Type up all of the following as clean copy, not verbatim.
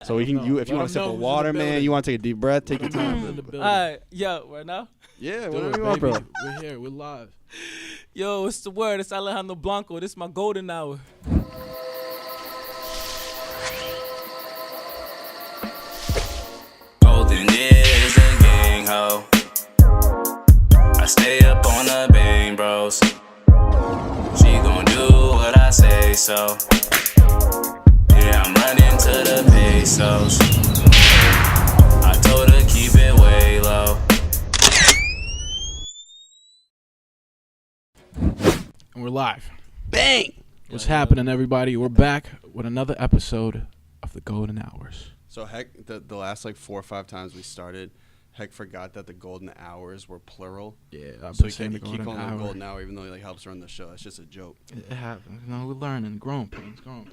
So if you want to sip of water, man, you want to take a deep breath, take your time. All right, right now? Yeah, Do whatever it, you want, baby. bro. We're here. We're live. Yo, what's the word? It's Alejandro Blanco. This is my golden hour. Golden is a gang ho. I stay up on the bang bros. She gon' do what I say so. Yeah, I'm running to the pesos. I told her keep it way low. And we're live. Bang! What's happening, everybody? We're back with another episode of the Golden Hours. So Heck, the last like 4 or 5 times we started, Heck forgot that the golden hours were plural. Yeah, I've So been he saying the keep golden calling it hour. golden hour even though he like helps run the show. It's just a joke. It happens. You know, we're learning. Growing pains. All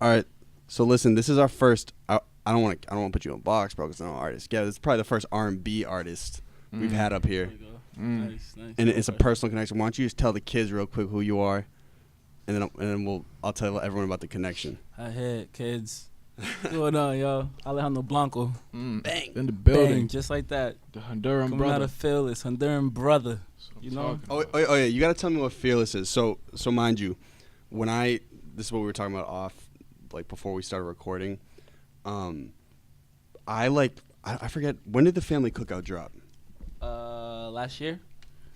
right. So listen, this is our first. I don't want to put you in a box, bro, because I'm an artist. Yeah, this is probably the first R&B artist we've had up here, There you go. Nice. and it's a personal connection. Why don't you just tell the kids real quick who you are, and then I'll tell everyone about the connection. Hi, head, kids. What's going on, yo? Alejandro Blanco. Bang. In the building. Bang, just like that. The Honduran Coming brother. out of Fearless, Honduran brother. That's what You I'm know? talking about. Oh yeah, you gotta tell me what Fearless is. So mind you, this is what we were talking about off, like before we started recording. I forget, when did the family cookout drop? Last year.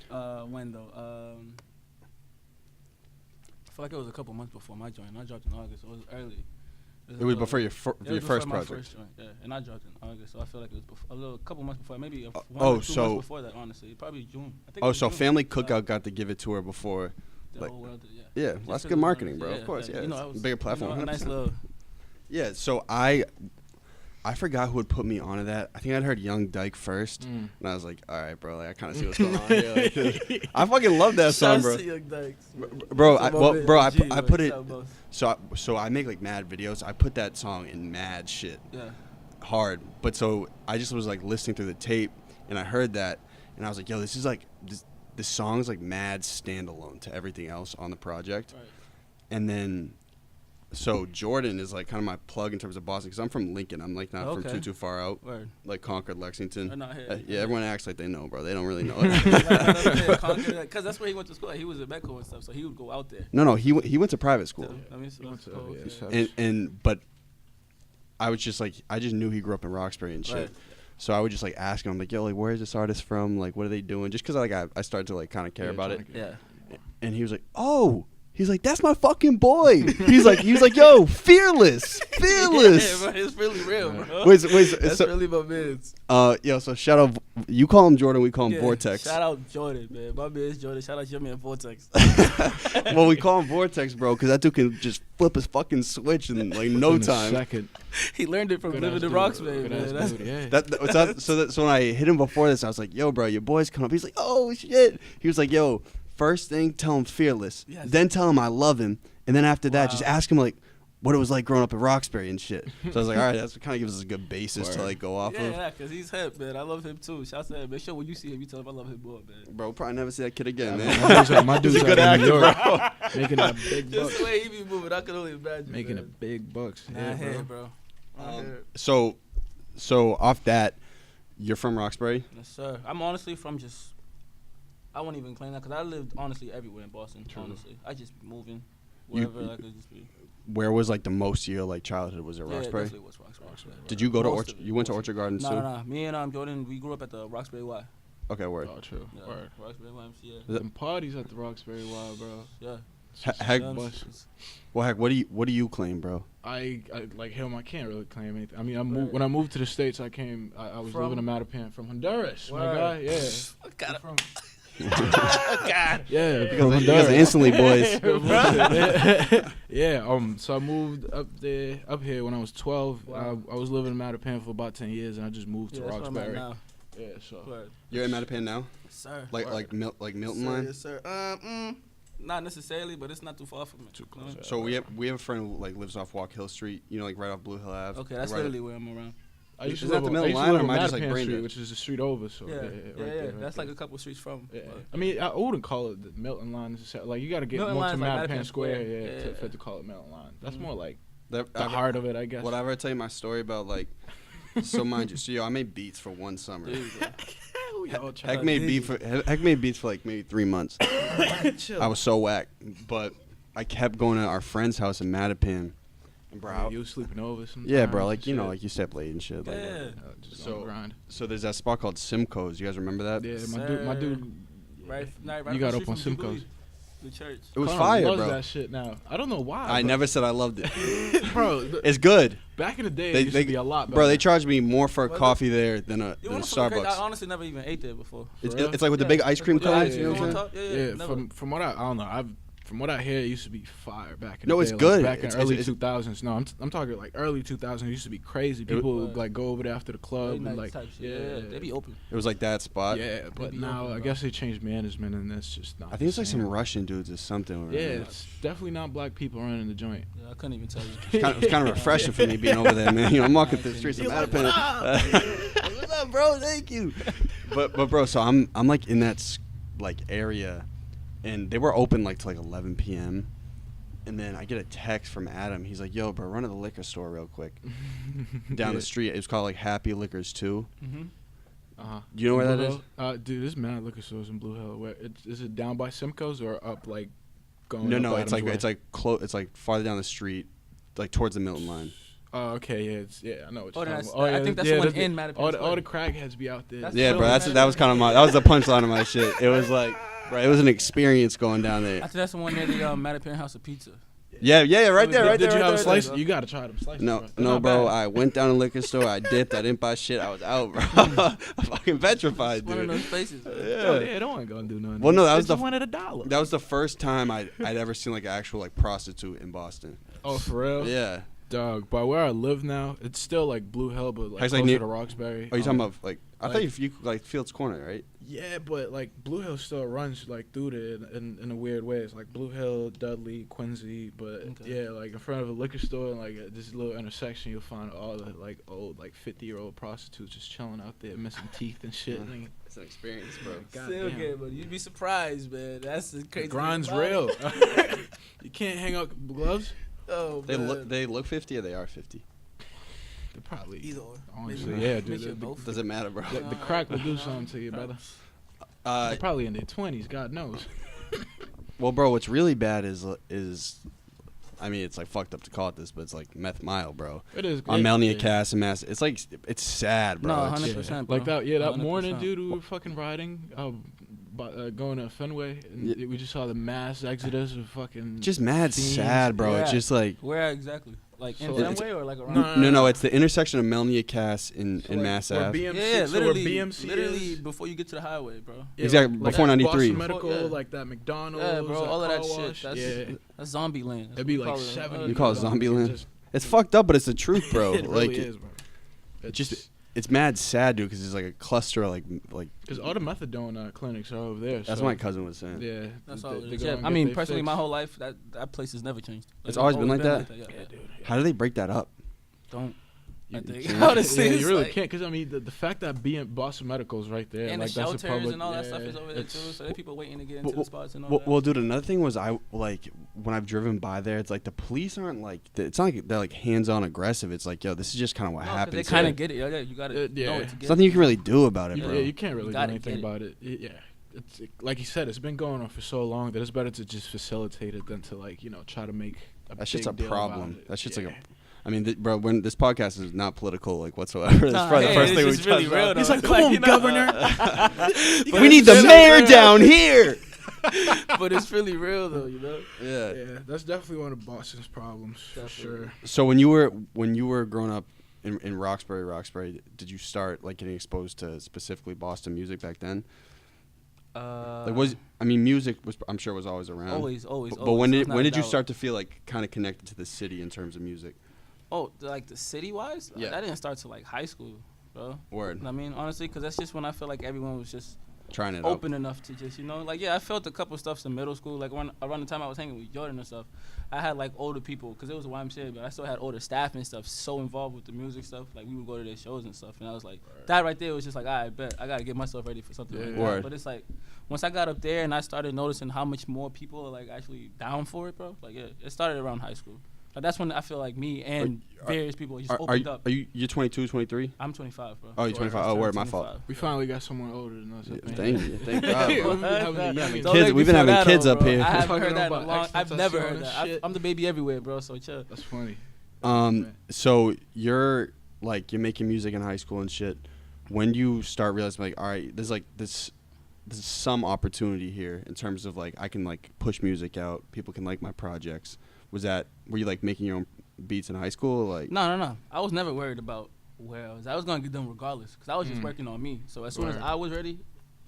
When though? I feel like it was a couple months before my joint. I dropped in August, so it was early. It was before your It was first before my project. First joint, yeah, and I dropped in August, so I feel like it was a couple months before, maybe 1 oh, or 2 so- months before that. Honestly, probably June. I think it Oh, was so June. family cookout got to give it to her before. The like- whole world, yeah. Yeah, Just well, that's 'cause good it was marketing, on- bro. Of course, yeah. You know, It's I was, a bigger platform. You know, a nice 100%. little. Yeah, so I forgot who would put me onto that. I think I'd heard Young Dyke first, and I was like, all right, bro, like I kind of see what's going on here. Like, I fucking love that song, bro. Bro, I put it. So I make like mad videos. I put that song in mad shit, Yeah. hard. But so I just was like listening through the tape, and I heard that, and I was like, yo, this is like this song's like mad standalone to everything else on the project. Right. And then, so Jordan is like kind of my plug in terms of Boston, because I'm from Lincoln. I'm like not from Okay. too far out, Word. like Concord, Lexington. Or not here. Yeah, everyone acts like they know, bro. They don't really know it. Because that's where he went to school. He was at Metco and stuff, so he would go out there. No, he went to private school. I mean, so that's cool. But I was just like, I just knew he grew up in Roxbury and shit. Right. So I would just like ask him, I'm like, yo, like, where is this artist from? Like, what are they doing? Just because I started to like kind of care about it. Yeah. And he was like, oh, he's like, that's my fucking boy. He was like, yo, Fearless. Yeah, bro, it's really real, bro. Wait, That's so, really my man's. yo, so shout out, you call him Jordan, we call him Yeah, Vortex. Shout out Jordan, man. My man's Jordan. Shout out your man Vortex. Well, we call him Vortex, bro, because that dude can just flip his fucking switch in like no In a time. second. He learned it from Good living ass in dude. Roxbury, Good man. ass That's, dude, yeah. So when I hit him before this, I was like, yo, bro, your boy's coming up. He's like, oh, shit. He was like, yo, first thing, tell him Fearless. Yes. Then tell him I love him. And then after that, Wow. just ask him, like, what it was like growing up in Roxbury and shit. So I was like, all right, that's kind of gives us a good basis to, Word. like, go off of. yeah, because he's hip, man. I love him, too. Shout out to him. Make sure when you see him, you tell him I love him more, man. Bro, probably never see that kid again, My man. dude's He's a good out in actor, New York, bro. making a big Just bucks. the way he be moving, I can only imagine. Making a man. big bucks. Nah, Yeah, here, bro. bro. So off that, you're from Roxbury? Yes, sir. I'm honestly from just, I won't even claim that because I lived honestly everywhere in Boston, honestly. I just be moving wherever I could just be. Where was, like, the most of your, like, childhood? Was it Yeah, Roxbury? it definitely was Roxbury. Did you go to Most of Orchard? it, You went to most Orchard Gardens, too? No. Me and Jordan, we grew up at the Roxbury Y. Okay, word. Oh, true. Yeah, Word. Roxbury YMCA. Them parties at the Roxbury Wild, bro. Yeah. Heck, Yeah, buses. well, heck, what do you claim, bro? I like him. I can't really claim anything. I mean, Right. when I moved to the States, I was From? living in Mattapan from Honduras. My Word. guy, yeah. Got it. From, God. yeah, You from guys are Honduras. instantly boys. Yeah. So I moved up here when I was 12. Wow. I was living in Mattapan for about 10 years, and I just moved to Yeah, that's where I'm at Roxbury. now. Yeah. So. Word. You're in Mattapan now? Yes, sir. Like Word. Milton Yes, sir, line? Yes, sir. Not necessarily, but it's not too far from me. Too close. So we have a friend who like lives off Walk Hill Street, you know, like right off Blue Hill Ave. Okay, that's right literally where I'm around. I used to Is live that the on- middle I used to line, live or am on I just, like, Mattapan brain Street, dead? which is the street over. So Yeah, right there, right that's there. like a couple streets from. Yeah. but- I mean, I wouldn't call it the Milton line necessarily. Like, you got to get Milton more to line's like Mattapan Mattapan Square, Square. yeah, Yeah. to call it Milton line. That's Mhm. more like the heart of it, I guess. Whatever I tell you my story about, like, so mind you, so yo, I made beats for one summer. Heck made beats for like maybe 3 months. I was so whack, but I kept going to our friend's house in Mattapan. Bro, you was sleeping over sometimes. Yeah, bro, like you know, like you stay up late and shit. Like, just grind. So there's that spot called Simcoe's. You guys remember that? Yeah, my dude. Right, you got up on Simcoe's. The church. It was Conor fire, loves bro. That shit now. I don't know why. I never said I loved it, bro. It's good. Back in the day, it used to be a lot better. Bro, they charged me more for a coffee there than a Starbucks. I honestly never even ate there before. It's like with the big ice cream cones. You know what I'm saying? Yeah. From what I don't know. From what I hear, it used to be fire back in the day. No, it's good. Back in early 2000s. No, I'm talking like early 2000s. It used to be crazy. People would like go over there after the club and like they be open. It was like that spot. Yeah, but now I guess they changed management and it's just not. I think it's like some Russian dudes or something. Yeah, it's definitely not black people running the joint. Yeah, I couldn't even tell you. It's kind of refreshing for me being over there, man. You know, I'm walking through the streets of Mattapan. What's up, bro? Thank you. But bro, so I'm like in that like area, and they were open like till like 11 p.m. And then I get a text from Adam. He's like, "Yo, bro, run to the liquor store real quick down the street. It was called like Happy Liquors 2. Uh-huh. You know where that is? Dude, there's mad liquor stores in Blue Hill. Where is it down by Simcoe's or up like going? No, it's like farther down the street, like towards the Milton line. Oh, okay, yeah, I know what you're talking about. I think that's the one in Mattapan. All the crackheads be out there. Yeah, bro, that was kind of that was the punchline of my shit. It was like, bro, it was an experience going down there. I think that's the one near the Mattapan House of Pizza. Yeah, right there. Did you have a slice? You gotta try them slices. No, bro. I went down to the liquor store. I dipped. I didn't buy shit. I was out, bro. I'm fucking petrified, dude. One of those places. Yeah, don't want to go and do nothing. Well, no, that was one at $1. That was the first time I'd ever seen like an actual like prostitute in Boston. Oh, for real? Yeah. Dog, by where I live now, it's still like Blue Hill, but like closer to Roxbury. Are you talking about like? I thought you like Fields Corner, right? Yeah, but like Blue Hill still runs like through there in a weird way. It's like Blue Hill, Dudley, Quincy, but yeah, like in front of a liquor store and like this little intersection, you'll find all the like old like 50-year-old prostitutes just chilling out there, missing teeth and shit. It's an experience, bro. Still good, but you'd be surprised, man. That's the crazy. The grind's real. You can't hang out gloves. Oh, they look 50 or they are 50. They're probably either. Honestly, yeah, dude. Doesn't matter, bro. The crack will do something to you, brother. They're probably in their 20s. God knows. Well, bro, what's really bad is I mean, it's like fucked up to call it this, but it's like meth mile, bro. It is. On Melnia Cass and Mass. It's like it's sad, bro. No, 100%. Like that. Yeah, that 100%. morning, dude, we were fucking riding, going to Fenway, and we just saw the mass exodus of fucking. Just mad scenes. sad, bro. It's just like where exactly? Like in Fenway or like around? No. It's the intersection of Melnia Cass and Mass Ave. Yeah, literally before you get to the highway, bro. Yeah, exactly, like before 93. Boston Medical, like that McDonald's. Yeah, bro, all of that wash. shit. That's zombie land. It'd be like 70. You call it zombie land? It's fucked up, but it's the truth, bro. It really is, bro. It's mad sad, dude, because it's like a cluster of like. Because all the methadone clinics are over there. That's what my cousin was saying. Yeah, that's all. I mean, personally, my whole life, that place has never changed. It's always been like that. Yeah, dude. How do they break that up? Don't. You really can't, because I mean the fact that Boston Medical is right there, and like the that's shelters a public, and all that stuff is over there too. So there are people waiting to get into the spots and all that. Well, dude, another thing was when I've driven by there, it's like the police aren't like it's not like they're like hands-on aggressive. It's like, yo, this is just kind of what happens. They kind of get it. Yeah, you got it. Yeah, there's nothing you can really do about it, bro. Yeah, you can't really do anything about it. Yeah. It's like you said, it's been going on for so long that it's better to just facilitate it than to like try to make that's just a problem. That's just like a. I mean, bro, when this podcast is not political, like whatsoever. That's probably the first thing we touch on. He's like, "Come on, Governor, we need the mayor down here." But it's really real, though, Yeah, that's definitely one of Boston's problems for sure. So when you were growing up in Roxbury, did you start like getting exposed to specifically Boston music back then? Music was, I'm sure, was always around. Always. But when did you start to feel like kind of connected to the city in terms of music? Oh, like the city-wise? Yeah. That didn't start till like high school, bro. Word. I mean, honestly, because that's just when I feel like everyone was just trying it open enough to just, I felt a couple stuffs in middle school. Like around the time I was hanging with Jordan and stuff, I had like older people, because it was a YMCA, but I still had older staff and stuff so involved with the music stuff. Like we would go to their shows and stuff, and I was like, that right there was just like, I bet I got to get myself ready for something like that. But it's like, once I got up there and I started noticing how much more people are like actually down for it, bro. Like, yeah, it started around high school. Like, that's when I feel like me and various people just Are opened up. you're 22, 23? I'm 25, bro. Oh, you're 25. Oh, word, my fault. We finally got someone older than us. Thank you. Thank God, bro. Kids, we've been having kids up here. I haven't Talking heard that in a about long. I've never heard extra that. shit. I'm the baby everywhere, bro. So chill. That's funny. So you're making music in high school and shit. When do you start realizing like, all right, there's some opportunity here in terms of like I can like push music out, people can like my projects. Were you like making your own beats in high school? Like No. I was never worried about where I was gonna get them regardless because I was just working on me. So as soon as I was ready,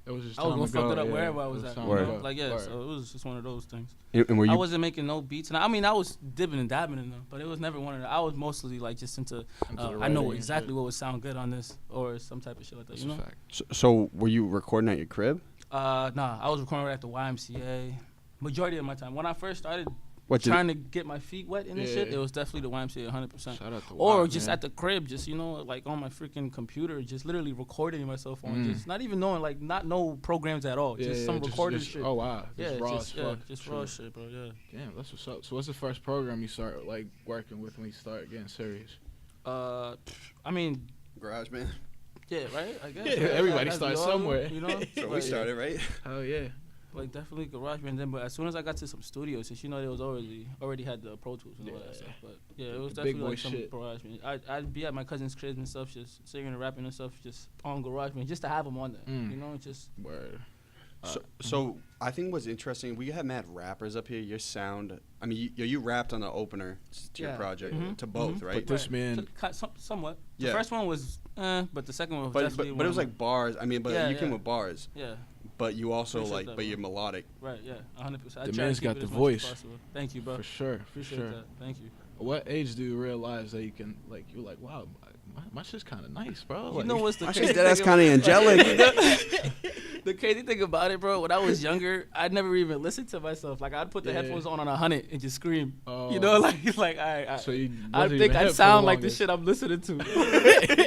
It was just I was time gonna to go, fuck it up yeah. wherever I was at. You Word. know? Like Word. so it was just one of those things. and were you I wasn't making no beats, and I mean I was dipping and dabbing in them, but it was never one of them. I was mostly like just into. the I know writing and exactly shit. what would sound good on this or some type of shit like that. That's You a know? fact. so were you recording at your crib? Nah, I was recording at the YMCA. Majority of my time when I first started What trying to get my feet wet in this shit, Yeah. it was definitely the YMCA 100%. Shout out to Or Wild, just man. at the crib, just like on my freaking computer, just literally recording myself on, just not even knowing, like not no programs at all, just some recorded shit. Oh wow, Yeah, just raw as just, fuck. just raw shit, bro. Yeah. Damn, that's what's up. So what's the first program you start like working with when you start getting serious? I mean, GarageBand. yeah, right. I guess. Yeah, everybody As starts we all do, somewhere. You know. So we Like, started, right? Hell yeah. Like definitely GarageBand then, but as soon as I got to some studios, since they was already had the Pro Tools and all that Yeah. stuff. But yeah, it was The big definitely boy like some shit. GarageBand. I'd be at my cousin's crib and stuff, just singing and rapping and stuff, just on GarageBand, just to have them on there. You know, just Word. So I think what's interesting, we have mad rappers up here. Your sound, I mean, you rapped on the opener to your Yeah. project, Mhm. to both, right? But this man, somewhat. Yeah. The first one was, but the second one was But definitely. it was one like bars. I mean, but Yeah, you came yeah. with bars. Yeah. But you also Appreciate like, that, but bro. you're melodic. Right. Yeah. 100%. The man's got the voice. Thank you, bro. for sure, for Appreciate sure. that. Thank you. What age do you realize that you can like? You're like, wow, my shit's kind of nice, bro. You Like, know what's the My crazy shit's that's thing kind of angelic. The crazy thing about it, bro, when I was younger, I'd never even listened to myself. Like, I'd put the Yeah. headphones on 100 and just scream. Oh. You know, like I So you I wasn't think even I hip for sound the like the longest. shit I'm listening to.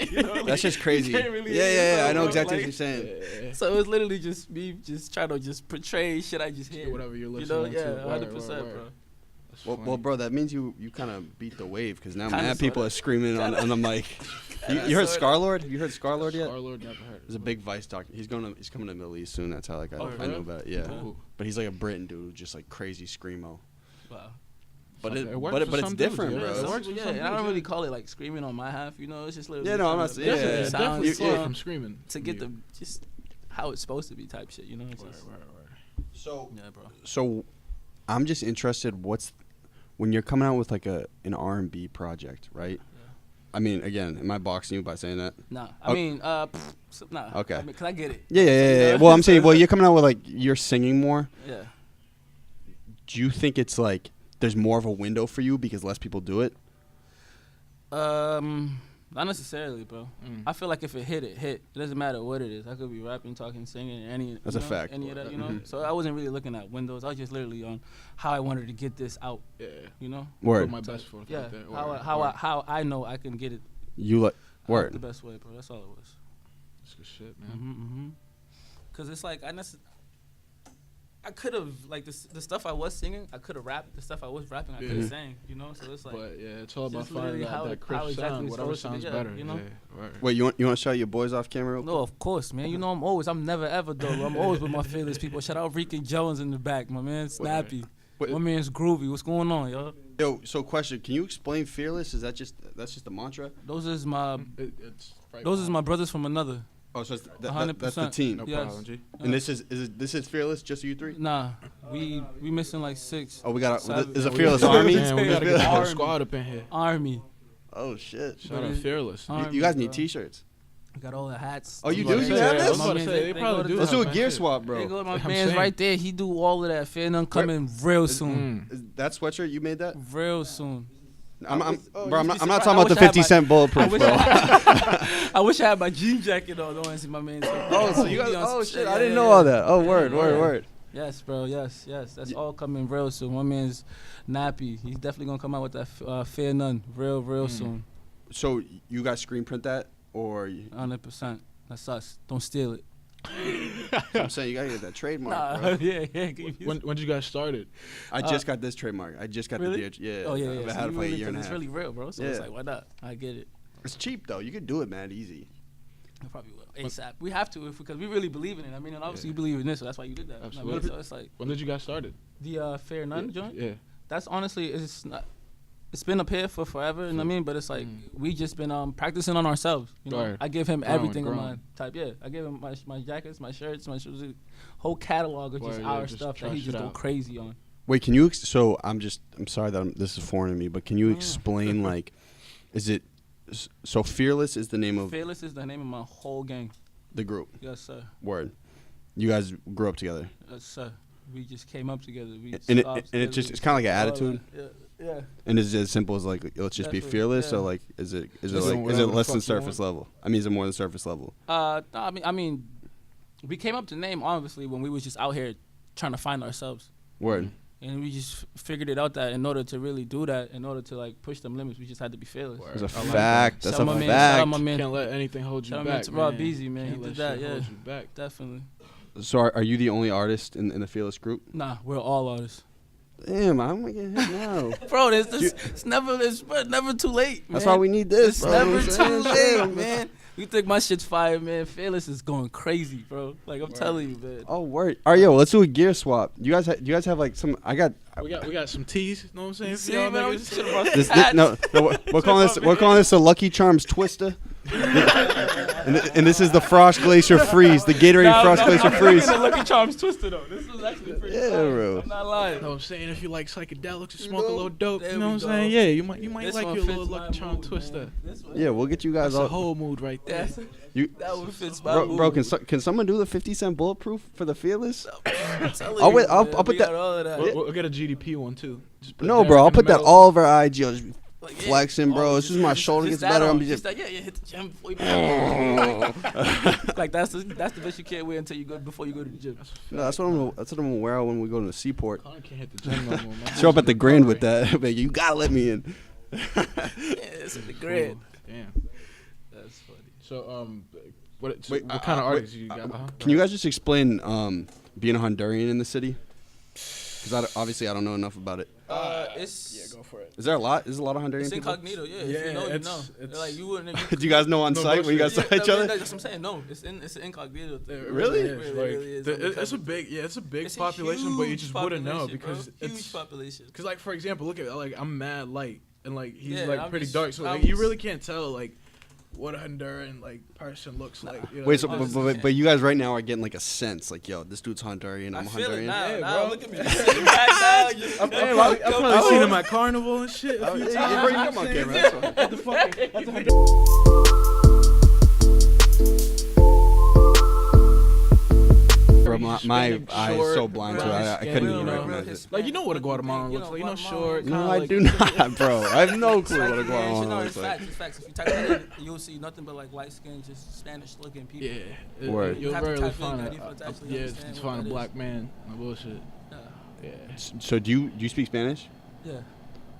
You know, like, That's just crazy. you can't really Yeah, hear yeah, yourself, I know bro. exactly Like, what you're saying. Yeah. So it was literally just me just trying to just portray shit I just Just hear. whatever you're You know, listening yeah, to. Word, 100%, word, bro. word. That's Well, funny. bro, that means you kind of beat the wave because now Kinda, mad people sorta. are screaming on the mic. You Kinda, heard sorta. Scarlord? Have you heard Scarlord yet? Star-Lord never heard. There's a big Vice doc. He's coming to the Middle East soon. That's how like I for know real? about it. Yeah, Ooh. but he's like a Britain dude, just like crazy screamo. Wow. But It it, works but, for but it's some dudes, different, yeah. bro. It Some works people- for yeah, some and I don't dudes, really yeah. call it like screaming on my half, you know. It's just literally. Yeah, no, I'm not- trying yeah, to- yeah, Definitely, yeah. sound definitely Yeah. slow from screaming. to get the just how it's supposed to be type shit, you know. It's just, So yeah, bro. So, I'm just interested. When you're coming out with like an R&B project, right? I mean, again, am I boxing you by saying that? Nah, Oh. I mean, nah. Okay. I mean, cause I get it. Yeah. Well, I'm saying, you're coming out with like you're singing more. Yeah. Do you think it's like there's more of a window for you because less people do it? Not necessarily, bro. I feel like if it hit, it hit. It doesn't matter what it is. I could be rapping, talking, singing, any. That's you a know, fact. Any of that, you know. Mhm. So I wasn't really looking at windows. I was just literally on how I wanted to get this out. Yeah. You know. Word. Put my best foot Yeah. out there. How I know I can get it You like out word. the best way, bro. That's all it was. That's good shit, man. Cause it's like I could have like the stuff I was singing, I could have rapped. The stuff I was rapping, I could have Yeah. sang. You know, so it's like But yeah, it's all about just finding literally that, how that it- crisp how exactly sound, it's whatever supposed to sounds be, yeah, better. you know? Yeah, word. Wait, you want to shout your boys off camera? Real no, of course, man. You know I'm never ever though. I'm always with my fearless people. Shout out Rican Jones in the back, my man. Snappy. Wait. My man's Groovy. What's going on, yo? Yo, so question, can you explain Fearless? That's just a mantra? Those is my It's right my brothers from another. Oh, so it's that's the 100%. team. No Yes. problem, G. And this is Fearless, just you three? Nah, we missing like 6. Oh, we got Seven. is a We Fearless gotta- Army? Man, we gotta get the whole Army. squad up in here. Army. Oh shit. Shout out Fearless. You guys need t-shirts. Got all the hats. Oh, you I was do? about You to have say, this? I was about to My say, man, they they probably go to do. the- Let's have do a that gear shit. swap, There bro. go my I'm man's saying. right there. He do all of that. Fair none coming real soon. Is that sweatshirt you made that? Real soon. I'm you'd talking be about surprised. the I wish I 50 had my- cent bulletproof, bro. I wish I had my jean jacket on. Don't want to see my man's. Oh, so you guys? He on Oh some shit! I Yeah, didn't yeah, know yeah. all that. Oh, word. Yeah. Yes, bro. Yes. That's all coming real soon. My man's Nappy. He's definitely gonna come out with that Fair None real soon. So you guys screen print that, or 100%. That's us. Don't steal it. I'm saying you gotta get that trademark. Nah, Bro. yeah. When did you guys started? I just got this trademark. I just got really? the yeah. Oh yeah. I've So had it for like a year and a it's half. really real, bro. So it's like, why not? I get it. It's cheap though. You could do it, man. Easy. I probably will ASAP. We have to because we really believe in it. I mean, and obviously you believe in this, so that's why you did that. Absolutely. I mean, so it's like When did you guys started? the Fair None joint. Yeah. That's honestly, it's not. It's been up here for forever, you know what I mean? But it's like we just been practicing on ourselves. You know, Right. I give him everything of growing. mine. Type, yeah. I give him my jackets, my shirts, my shoes, whole catalog of just Word, our yeah, just stuff that he trash just it go out. crazy on. Wait, can you? So I'm sorry that this is foreign to me, but can you explain like, is it? So Fearless is the name of Fearless is the name of my whole gang. the group. Yes, sir. Word. You guys grew up together. Yes, sir. We just came up together. We And stopped it's together. kind of like an All attitude. that. Yeah. And is it as simple as like let's just be Definitely, fearless, yeah. or like is it Just like doing is it whatever the less than fuck you surface want. level? I mean, is it more than surface level? No, I mean, we came up to the name obviously when we was just out here trying to find ourselves. Word. And we just figured it out that in order to really do that, in order to like push them limits, we just had to be fearless. That's a I like fact. that. That's Shout a out my man, shout out fact. my man. Can't let anything hold you Shout out my back, man to Rob man. Beasy, man. He Can't did let that, shit yeah. hold you back. Definitely. So are you the only artist in the Fearless group? Nah, we're all artists. Damn, I'm gonna get hit now. Bro, it's never too late, man. That's why we need this. It's bro. never You know what I'm too saying? late, man. You think my shit's fire, man? Fearless is going crazy, bro. Like I'm telling you, man. Oh, word. All right, yo, let's do a gear swap. You guys have like some? I got. We got some teas. You know what I'm saying? See, For y'all man, I'm niggas? just chilling about This, hats. no, we're calling this a Lucky Charms Twister, and this is the Frost Glacier Freeze, the Gatorade Frost Glacier I'm Freeze. the Lucky Charms Twister though. This was actually pretty Yeah, fire. bro. I'm not lying. You know what I'm saying? If you like psychedelics and smoke a little dope, There you know we what I'm go. saying? Yeah, you might This like one your fits little my Lucky Charm mood, Twister. man. This one- Yeah, we'll get you guys That's a all. whole mood right there. That's You, that one fits my bro, mood. bro, can someone do the 50 Cent Bulletproof for the Fearless? I'm telling I'll you, wait- I'll man, put we that- got all of that. We'll get a GDP one too. Just put No, that bro, in I'll the put that middle. all over IG. I'll just be Like, yeah. flexing, bro. Oh, As soon as my shoulder just gets that better, on. I'm just. Just that, yeah, hit the gym before you Like that's the best you can't wear until you go before you go to the gym. No, that's what I'm gonna wear out when we go to the seaport. Conor can't hit the gym no more, man. Show up at the Grand with that. Man, you gotta let me in. Yeah, it's in the grid. Damn. That's funny. So what Wait, what kind of wait, artists you got? Can you guys just explain being a Honduran in the city? Because obviously I don't know enough about it. It's go for it. Is there a lot? Is a lot of Honduran it's people? incognito. Yeah, Yeah, if you know, you it's- know. it's- Like you wouldn't. If Do you guys know on No site when you guys saw yeah, each other? That's what I'm saying. No, it's an incognito thing. It Really? is. It Like, really is. it's a big, it's a big It's a population, but you huge just wouldn't know population, because bro. Huge it's population. because like for example, look at like I'm mad light and like he's Yeah, like I'm pretty just- dark, so I'm like you just- really can't tell like what a Honduran like person looks like. You know? Wait, so Honestly. but you guys right now are getting like a sense, like, yo, this dude's Hondurian, I I'm feel it Hondurian. now. Yeah, Now bro. look at me. You're sitting back now. You're- I've probably seen him at Carnival and shit. A few Yeah, times. bro, you come on camera. That's fine. At the fucking, at the Bro, my Hispanic eye is short, so blind to it. I brown couldn't skin, even you know. recognize it. Like you know what a Guatemalan looks like. You know, short. No, kinda I like, do not, bro. I have no clue Like, what a man, Guatemalan no, looks it's like. facts. It's facts. If you type that in, you'll see nothing but like light skinned, just Spanish looking people. Yeah, Word. you'll You have to rarely type in find that if you actually yeah, understand to what find a that black is. man. No bullshit. Yeah. So do you speak Spanish? Yeah.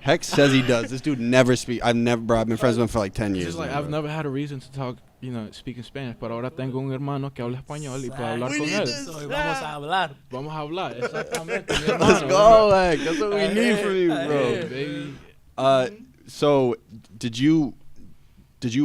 Hex says he does. This dude never speak. I've never, bro. I've been friends with him for like 10 It's years. just like now, I've bro. never had a reason to talk, you know, speak in Spanish, pero ahora tengo un hermano que habla español y puedo hablar con él. So vamos a hablar. Vamos a hablar, exactamente. mi Let's hermano. go, Hex. That's what we I need hear from it. you, I bro. hear it. Baby. So did you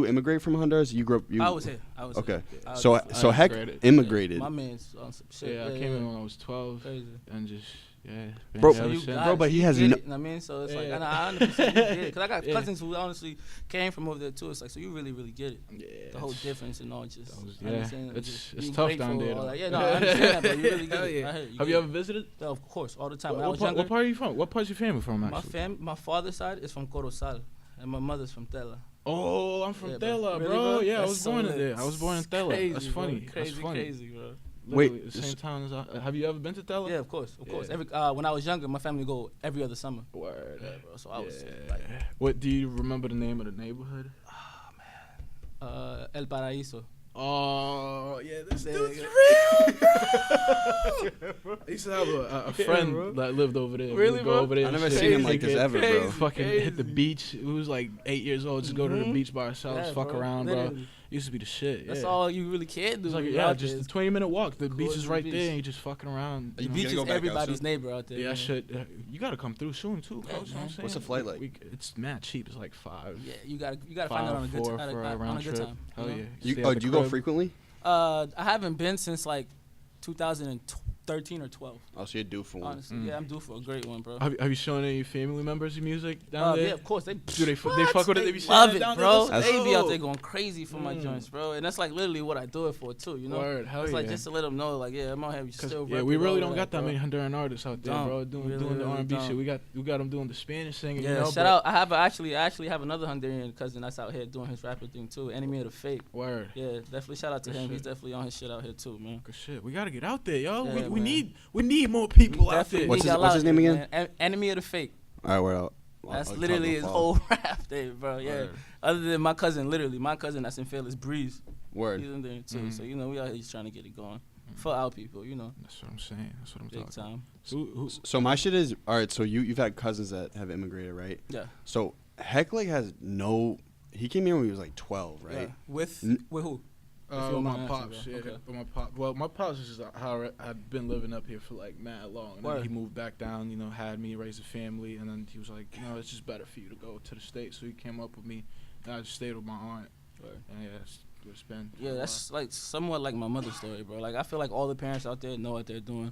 immigrate from Honduras? You grew up. I was here. I was Okay. here. I was So here. so Hex immigrated. immigrated. My man's on some shit. Yeah, I came in when I was 12 Crazy. and just, yeah. been Bro, here So ever you since. got Bro, it. but he You has get no- it, you know what I mean? So it's like, Yeah. I 100% get it. Because I got Yeah. cousins who honestly came from over there too. It's like, so you really, really get it. Yeah, The whole it's- difference and all just. yeah, understand, it's just it's being tough grateful, down there. all though. that. Yeah, no, I understand that, but you really get Hell it. yeah. I heard Have get you it. ever visited? Yeah, of course, all the time. When I What was part, younger, what part are you from? What part's your family from, my actually? my father's side is from Corozal, and my mother's from Tela. Oh, I'm from Yeah, bro. Tela, Really, bro. bro? Yeah, I That's was so born in lit. there. I was born in Tela. Crazy, That's bro. funny. Crazy, That's funny. crazy, bro. Wait, Literally the same town as I. Have you ever been to Tela? Yeah, of course, of course. Yeah. Every when I was younger, my family would go every other summer. Word. Yeah, bro. So I was Yeah. like, What do you remember the name of the neighborhood? El Paraíso. Oh, yeah, this dude's real, bro. I used to have a friend that lived over there. Really, We'd bro? go over there. I've never seen him like this ever, bro. Fucking hit the beach. He was like 8 years old. Just go to the beach by ourselves, fuck bro. around, Literally. bro. Used to be the shit. That's yeah. all you really can do. It's like, when yeah, you're out just there. a 20-minute walk. The Cool beach as is the right beach. there, and you just fucking around. The You know? beach gonna is go back out everybody's soon? neighbor out there. Yeah, I man. should. You gotta come through soon too. Yeah, Close, you know what I'm man. saying? What's the flight like? It's mad cheap. It's like $5. Yeah, you gotta find it on a good $4 time. for a On round a good trip. time. Hell know? yeah. Stay at the Do you go crib. frequently? I haven't been since like 2013 or 12. Oh, so you're due for one. Honestly, yeah, I'm due for a great one, bro. Have you shown any of your family members your music down there? Yeah, of course they. Do they fuck with it? They be love sharing it, down bro. there? They be out Oh. there going crazy for my joints, bro. And that's like literally what I do it for too. You know, Word, hell it's like yeah. just to let them know, like, yeah, I'm out here. Still Yeah, we really repping all don't got that bro. many Honduran artists out there, Don't. bro. Doing Really, the really R&B don't. shit. We got them doing the Spanish singing. Yeah, you know, shout but- out. I actually have another Honduran cousin that's out here doing his rapping thing too. Enemy of the Fake. Word. Yeah, definitely shout out to Good him. shit. He's definitely on his shit out here too, man. Good shit. We gotta get out there, yo. Yeah, we man. need more people out there. Definitely What's need his- y'all what's out his there, name again? man. Enemy of the Fake. All right, we're out. That's I'll literally talk his about whole rap there, bro. Yeah. Word. Other than my cousin that's in Fearless Breeze. Word. He's in there too. So, you know, we out here just trying to get it going. For our people, you know. That's what I'm saying. That's what I'm Big talking about. time. So my shit is all right. So you've had cousins that have immigrated, right? Yeah. So Heck like has no. He came here when he was like 12, right? Yeah. With who? If you With don't my mind asking, pops, bro. yeah. Okay. With my pop. Well, my pops is just how I've been living up here for like mad long. And then Word. he moved back down, you know, had me, raised a family, and then he was like, you know, it's just better for you to go to the States. So he came up with me, and I just stayed with my aunt. Word. And yeah, that's what it's been. Yeah, that's like somewhat like my mother's story, bro. Like I feel like all the parents out there know what they're doing.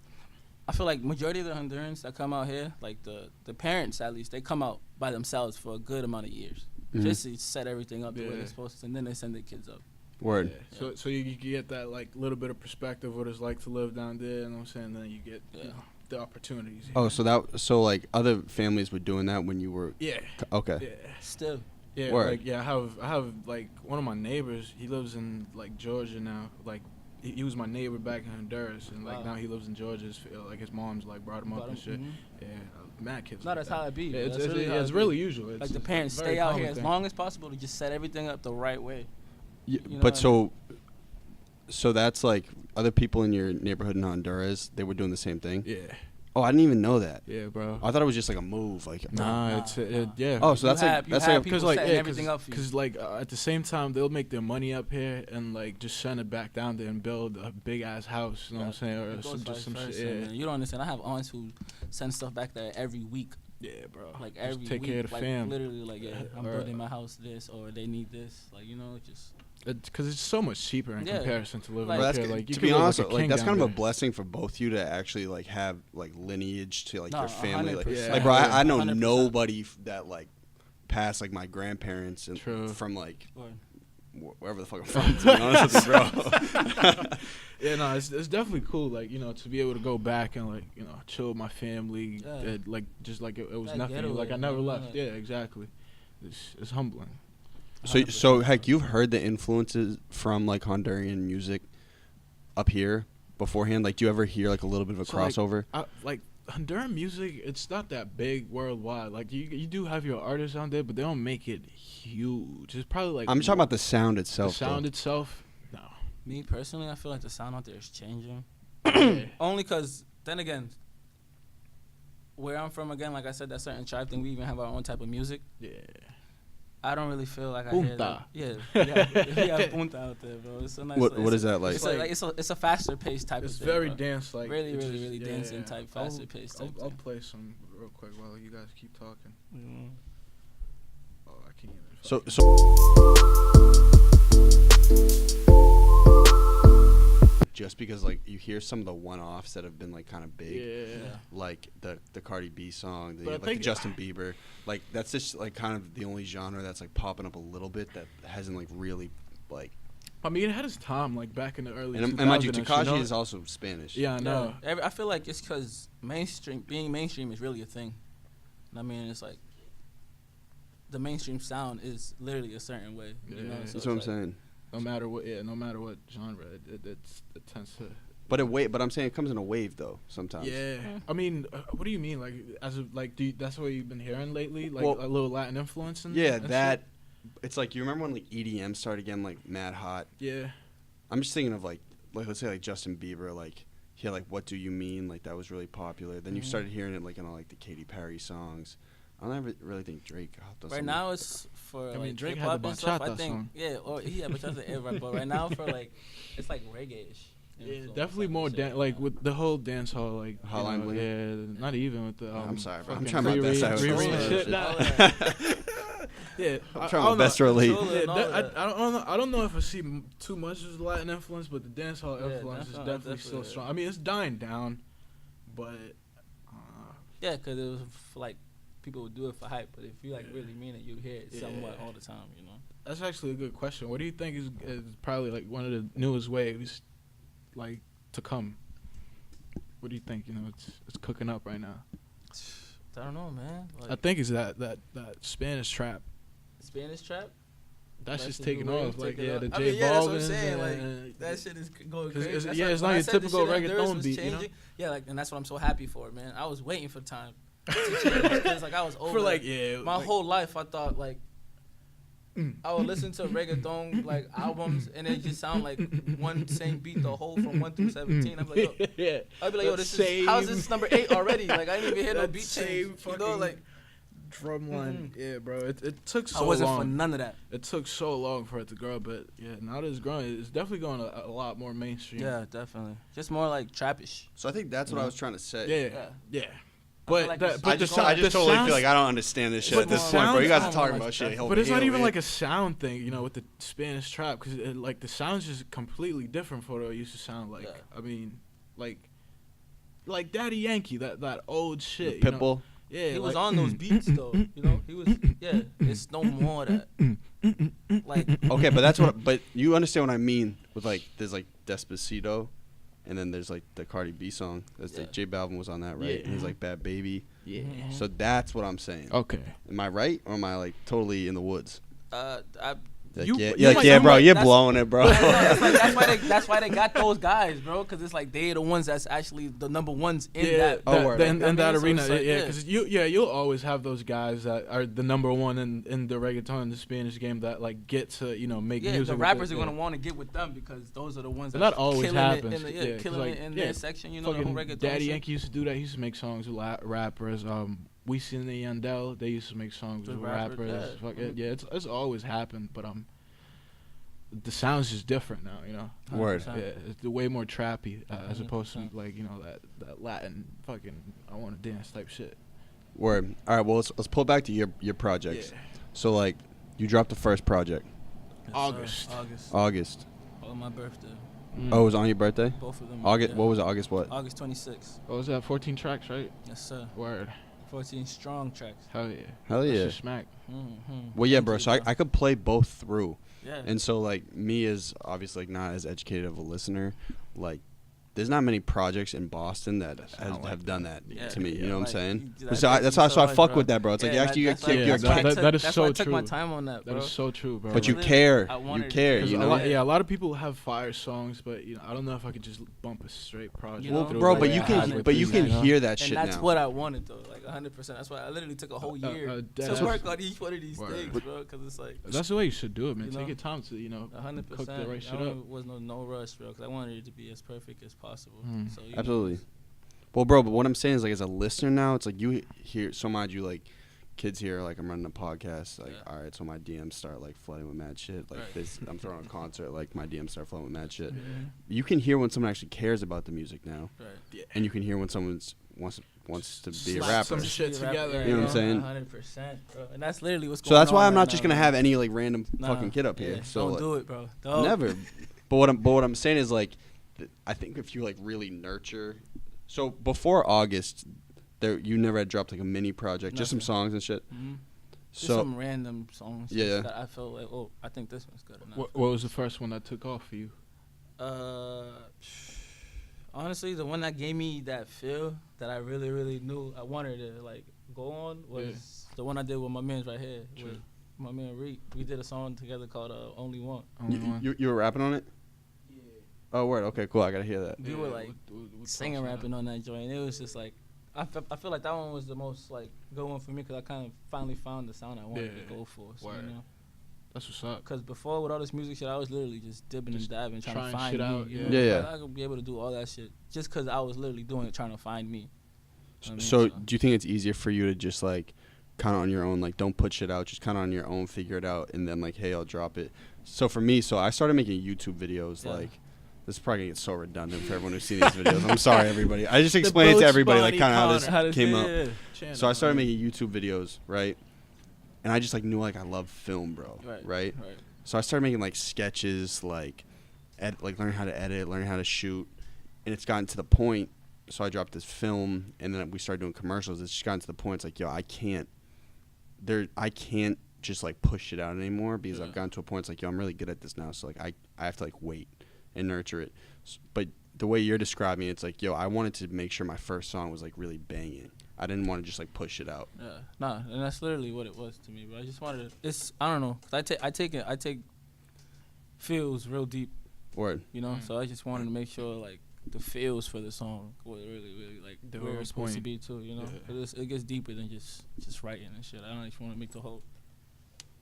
I feel like majority of the Hondurans that come out here, like the parents at least, they come out by themselves for a good amount of years, just to set everything up the way Yeah. they're supposed to, and then they send their kids up. Word. Yeah. So you get that like little bit of perspective what it's like to live down there, you know what I'm saying? And then you get you know, the opportunities. Oh, so like other families were doing that when you were. Yeah. Okay. Yeah. Still, Yeah, Word. like I have like one of my neighbors. He lives in like Georgia now. Like he was my neighbor back in Honduras, and like Wow. now he lives in Georgia. Like his mom's like brought him up and shit. Yeah, mad kids. no, like that's that. how it be. Yeah, That's really how it's it really be. usual. It's Like the it's parents a very stay out common here as thing. long as possible to just set everything up the right way. Yeah, You know but what I mean? so that's like other people in your neighborhood in Honduras. They were doing the same thing. Yeah, Oh, I didn't even know that. yeah, bro. I thought it was just like a move. Like Nah, yeah. Oh, so that's You like have- you that's have like people Cause like setting yeah, everything up for you. cause like at the same time they'll make their money up here and like just send it back down there and build a big ass house. You know what I'm saying? Or It goes just some vice shit. versa, Yeah, man. You don't understand. I have aunts who send stuff back there every week. yeah, bro. Like Just every take week, care of the like fam. literally, like yeah, I'm Or- building my house this, or they need this, like you know, just Because it's so much cheaper in Yeah. comparison to living Like- Bro, up that's here. Like you to can be live honest, like, a like king that's down kind of a there. blessing for both you to actually like have like lineage to like No, your family. Like, 100%. like bro, I know 100%. nobody that like past like my grandparents and True. from like or, wherever the fuck I'm from. To be honest with you, bro. Yeah, no, it's definitely cool. Like you know, to be able to go back and like you know chill with my family, Yeah. like just like it was That nothing. getaway, Like I never man. left. Yeah, exactly. It's humbling. So heck, you've heard the influences from like Honduran music up here beforehand. Like, do you ever hear like a little bit of a So, like, crossover? Like Honduran music, it's not that big worldwide. Like you do have your artists out there, but they don't make it huge. It's probably like I'm talking about the sound the itself. sound though. itself. No. me personally, I feel like the sound out there is changing. Yeah. Only because then again, where I'm from, again, like I said, that certain tribe thing, we even have our own type of music. Yeah. I don't really feel like I hear Punta. that. Yeah, we have punta out there, bro. It's a nice. What is that like? It's a faster paced type It's of thing. very bro. dance like. Really, it's really, just- really yeah, dancing type, faster paced type I'll thing. play some real quick while you guys keep talking. Oh, I can't even. So just because like you hear some of the one-offs that have been like kind of big, Yeah. like the Cardi B song, But I like the think- Justin Bieber, like that's just like kind of the only genre that's like popping up a little bit that hasn't like really like. I mean, it had its time, like back in the early 2000s. And mind you, you Tekashi know? is also Spanish. Yeah, I know. I feel like it's because being mainstream is really a thing. I mean, it's like the mainstream sound is literally a certain way. You know? Yeah. So That's it's what I'm like- saying. No matter what genre, it tends to. But I'm saying it comes in a wave though sometimes. Yeah, I mean, what do you mean? Like, as of like, that's what you've been hearing lately? Like Well, a little Latin influence and Yeah, and that. shit? It's like you remember when like EDM started getting like mad hot. Yeah, I'm just thinking of like let's say like Justin Bieber, like he had like What Do You Mean, like that was really popular. Then you started hearing it like in all like the Katy Perry songs. I don't really think Drake does right now it's for like Drake hip-hop had the and stuff. I bachata think song. or he had bachata era, but right now for like it's like reggae-ish. Yeah, definitely more like with the whole dance hall, like Hotline Bling. Yeah, not even with the. I'm sorry, bro. I'm fucking trying my best. Yeah, I'm trying my best to relate. Yeah, I don't know if I see too much of Latin influence, but the dance hall influence is definitely still strong. I mean, it's dying down, but yeah, because it was like people would do it for hype, but if you like really mean it, you hear it somewhat all the time. You know. That's actually a good question. What do you think is probably like one of the newest waves, like to come? What do you think? You know, it's cooking up right now. I don't know, man. Like, I think it's that Spanish trap. Spanish trap. That's just taking off. Like the I J mean, yeah, that's what I'm Balvins saying. Like that shit is going crazy. It's not your typical reggaeton beat. You know? Yeah, like, and that's what I'm so happy for, man. I was waiting for time to change because like I was over. For my whole life, I thought like. I would listen to reggaeton like albums and it just sound like one same beat the whole from 1 through 17. I'm like, yo, I'd be like, yo, how's this number 8 already? Like I didn't even hear no beat change. You know, like drum line. Yeah, bro. It took so long. I wasn't for none of that. It took so long for it to grow, but yeah, now that it's growing, it's definitely going a lot more mainstream. Yeah, definitely. Just more like trappish. So I think that's what I was trying to say. Yeah. But I just totally feel like I don't understand this shit at this point, bro. You guys are talking about shit. But it's not even like a sound thing, you know, with the Spanish trap, because like the sound's just completely different from what it used to sound like. Yeah. I mean, like Daddy Yankee, that old shit. The Pitbull. Yeah, he was on those beats though. You know, he was. Yeah, it's no more that. Like. Okay, but that's what. But you understand what I mean with like there's like Despacito. And then there's like the Cardi B song. That's like J Balvin was on that, right? Yeah. And there's like Bad Baby. Yeah. So that's what I'm saying. Okay. Am I right, or am I like totally in the woods? You're bro. You're blowing it, bro. That's why they got those guys, bro. Because it's like they're the ones that's actually the number ones in that arena. So yeah, because you'll always have those guys that are the number one in the reggaeton, the Spanish game that like get to make music. The rappers are gonna want to get with them because those are the ones that always happens. Killing it in their section. You know, the whole reggaeton. Daddy Yankee used to do that. He used to make songs with rappers. We seen the Yandel. They used to make songs with rappers. It's always happened, but the sound's just different now, you know. Word. Yeah, it's way more trappy as opposed to like that Latin fucking I want to dance type shit. Word. All right. Well, let's pull back to your projects. Yeah. So like, you dropped the first project. August. On my birthday. Oh, it was on your birthday? Both of them. August. Yeah. What was it? August what? August 26th. Oh, was that 14 tracks, right? Yes, sir. Word. 14 strong tracks. Hell yeah. That's just smack. Well, yeah, bro. So I could play both through. Yeah. And so like me as obviously like not as educated of a listener, like there's not many projects in Boston that have done that to me. You know what I'm saying? So that's why I fuck with that, bro. It's like actually that is so true. I took my time on that, bro. That is so true, bro. But you care. You care. You know. A lot of people have fire songs, but I don't know if I could just bump a straight project. Well, bro, but you can hear that shit now. And that's what I wanted though, like 100%. That's why I literally took a whole year to work on each one of these things, bro. Because it's like that's the way you should do it, man. Take your time to 100%. Cook the right shit up. Was no rush, bro. Because I wanted it to be as perfect as possible. So absolutely. Well, bro, but what I'm saying is like as a listener now, it's like you hear. So mind you, like kids here, like I'm running a podcast. Like all right, so my DMs start like flooding with mad shit. Like this, I'm throwing a concert. Like my DMs start flooding with mad shit. You can hear when someone actually cares about the music now, and you can hear when someone wants to be a rapper. Some shit together. You know what I'm saying? 100%, bro. And that's literally what's going on. So that's why I'm not just gonna have any like random fucking kid up here. So don't do it, bro. Never. But what I'm saying is like, I think if you like really nurture. So before August, you never had dropped like a mini project, just some songs and shit. Just some random songs. Yeah. That I felt like, I think this one's good enough. What was the first one that took off for you? Honestly, the one that gave me that feel that I really, really knew I wanted to like go on was the one I did with my man's right here. True. With my man Reek. We did a song together called Only One. You were rapping on it? Yeah. Oh, word. Okay, cool. I gotta hear that. We were like singing, rapping on that joint. It was just like I feel like that one was the most like good one for me because I kind of finally found the sound I wanted to go for. So, That's what's up. Cause before with all this music shit, I was literally just dipping and diving, trying to find shit me. out, You know? Yeah. I could be able to do all that shit just cause I was literally doing it, trying to find me. You know what I So mean? do you think it's easier for you to just like kind of on your own, like don't put shit out, just kind of on your own, figure it out, and then like, hey, I'll drop it. So for me, I started making YouTube videos. Like, this is probably gonna get so redundant for everyone who's seen these videos. I'm sorry, everybody. I just explained it to everybody like kind of how this came up. Yeah. So I started making YouTube videos, right? And I just like knew like I love film, bro. Right? So I started making like sketches, like learning how to edit, learning how to shoot, and it's gotten to the point. So I dropped this film, and then we started doing commercials. It's just gotten to the point. It's like, yo, I can't just like push it out anymore because I've gotten to a point. It's like, yo, I'm really good at this now. So like I have to like wait and nurture it. But the way you're describing it, it's like, yo, I wanted to make sure my first song was like really banging. I didn't want to just like push it out. Yeah, nah, and that's literally what it was to me. But I just wanted to. I don't know. 'Cause I take feels real deep. Word. You know, so I just wanted to make sure like the feels for the song were really like where it's supposed to be too. You know, 'cause it gets deeper than just writing and shit. I don't just want to make the whole